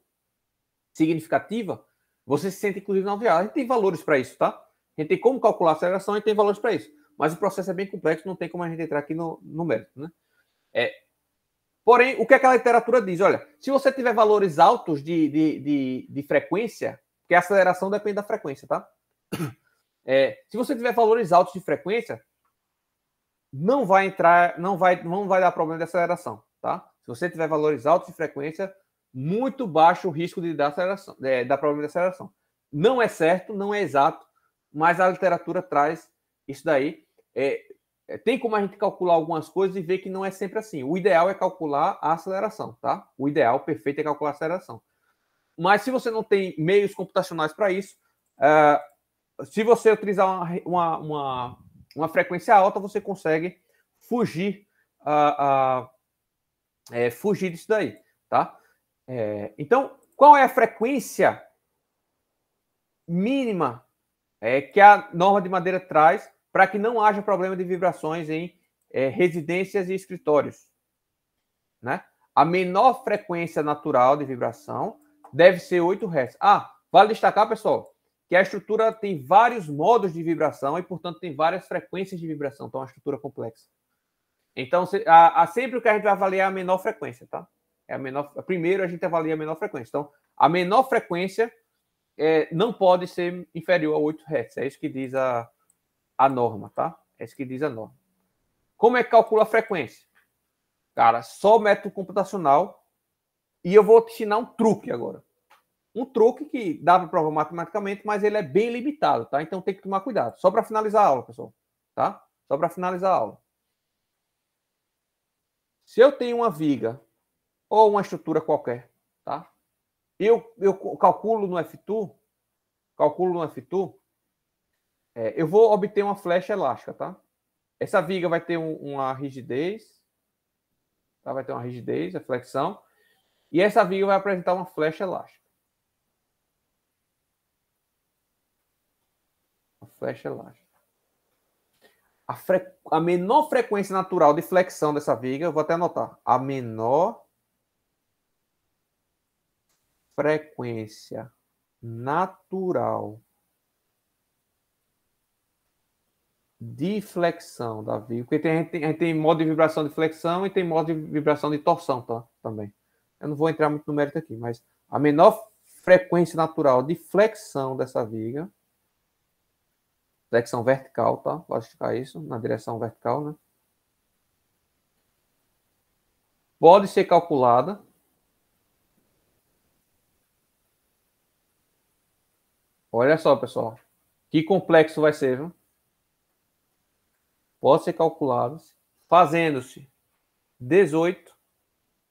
significativa, você se sente, inclusive, nauseado. A gente tem valores para isso, tá? A gente tem como calcular a aceleração e tem valores para isso. Mas o processo é bem complexo, não tem como a gente entrar aqui no mérito, né? Porém, o que a literatura diz? Olha, se você tiver valores altos de frequência, porque a aceleração depende da frequência, tá? Se você tiver valores altos de frequência, não vai dar problema de aceleração, tá? Se você tiver valores altos de frequência, muito baixo o risco de dar problema de aceleração. Não é certo, não é exato, mas a literatura traz isso daí. tem como a gente calcular algumas coisas e ver que não é sempre assim. O ideal é calcular a aceleração, tá? O ideal perfeito é calcular a aceleração. Mas se você não tem meios computacionais para isso, se você utilizar uma frequência alta, você consegue fugir, fugir disso daí, tá? Então, qual é a frequência mínima que a norma de madeira traz para que não haja problema de vibrações em residências e escritórios, né? A menor frequência natural de vibração deve ser 8 Hz. Vale destacar, pessoal, que a estrutura tem vários modos de vibração e, portanto, tem várias frequências de vibração. Então, é uma estrutura complexa. Então, sempre o que a gente vai avaliar é a menor frequência, tá? Primeiro, a gente avalia a menor frequência. Então, a menor frequência não pode ser inferior a 8 Hz. É isso que diz a norma, tá? É isso que diz a norma. Como é que calcula a frequência? Cara, só método computacional. E eu vou te ensinar um truque agora. Um truque que dá para provar matematicamente, mas ele é bem limitado, tá? Então tem que tomar cuidado. Só para finalizar a aula, pessoal. Tá? Só para finalizar a aula. Se eu tenho uma viga ou uma estrutura qualquer, tá? Eu calculo no F2, eu vou obter uma flecha elástica, tá? Essa viga vai ter uma rigidez, tá? Vai ter uma rigidez, a flexão, e essa viga vai apresentar uma flecha elástica. Uma flecha elástica. A menor frequência natural de flexão dessa viga, eu vou até anotar, a menor frequência natural de flexão da viga, porque a gente tem modo de vibração de flexão e tem modo de vibração de torção, tá? Também. Eu não vou entrar muito no mérito aqui, mas a menor frequência natural de flexão dessa viga, flexão vertical, tá? Pode ficar isso, na direção vertical, né? Pode ser calculada olha só, pessoal. Que complexo vai ser, viu? Pode ser calculado fazendo-se 18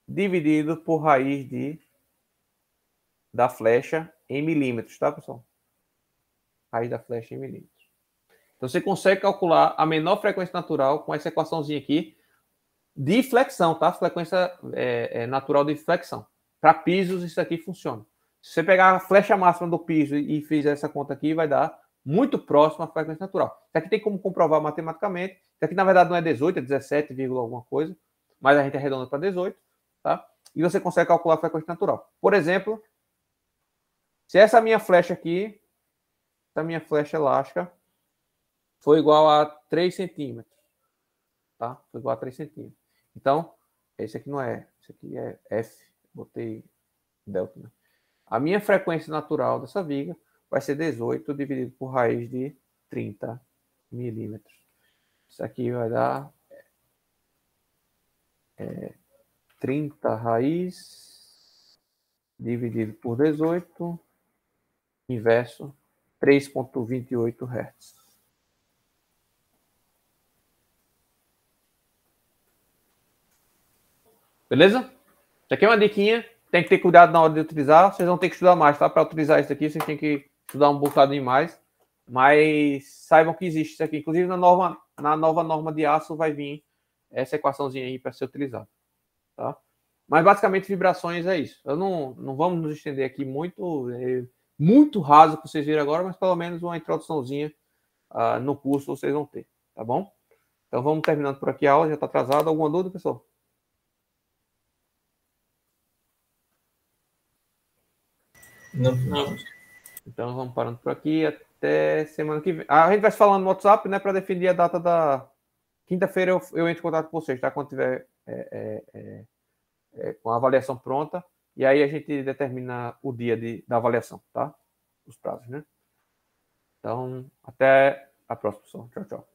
dividido por raiz da flecha em milímetros, tá, pessoal? Raiz da flecha em milímetros. Então, você consegue calcular a menor frequência natural com essa equaçãozinha aqui de flexão, tá? Frequência natural de flexão. Para pisos, isso aqui funciona. Se você pegar a flecha máxima do piso e fizer essa conta aqui, vai dar muito próximo à frequência natural. Isso aqui tem como comprovar matematicamente. Isso aqui, na verdade, não é 18, é 17, alguma coisa. Mas a gente arredonda para 18, tá? E você consegue calcular a frequência natural. Por exemplo, se essa minha flecha aqui, essa minha flecha elástica, foi igual a 3 centímetros, tá? Foi igual a 3 centímetros. Então, esse aqui não é, esse aqui é F, botei delta, né? A minha frequência natural dessa viga vai ser 18 dividido por raiz de 30 milímetros. Isso aqui vai dar 30 raiz dividido por 18 inverso 3,28 Hz. Beleza? Isso aqui é uma diquinha. Tem que ter cuidado na hora de utilizar. Vocês vão ter que estudar mais, tá? Para utilizar isso aqui, vocês têm que estudar um bocadinho mais. Mas saibam que existe isso aqui. Inclusive, na nova norma de aço vai vir essa equaçãozinha aí para ser utilizada. Tá? Mas, basicamente, vibrações é isso. Eu não vamos nos estender aqui muito. Muito raso que vocês viram agora, mas pelo menos uma introduçãozinha no curso vocês vão ter. Tá bom? Então, vamos terminando por aqui a aula. Já está atrasado. Alguma dúvida, pessoal? Não. Então vamos parando por aqui até semana que vem. A gente vai se falando no WhatsApp, né, para definir a data da quinta-feira. Eu entro em contato com vocês, tá? Quando tiver com a avaliação pronta. E aí a gente determina o dia da avaliação, tá? Os prazos, né? Então, até a próxima, pessoal. Tchau, tchau.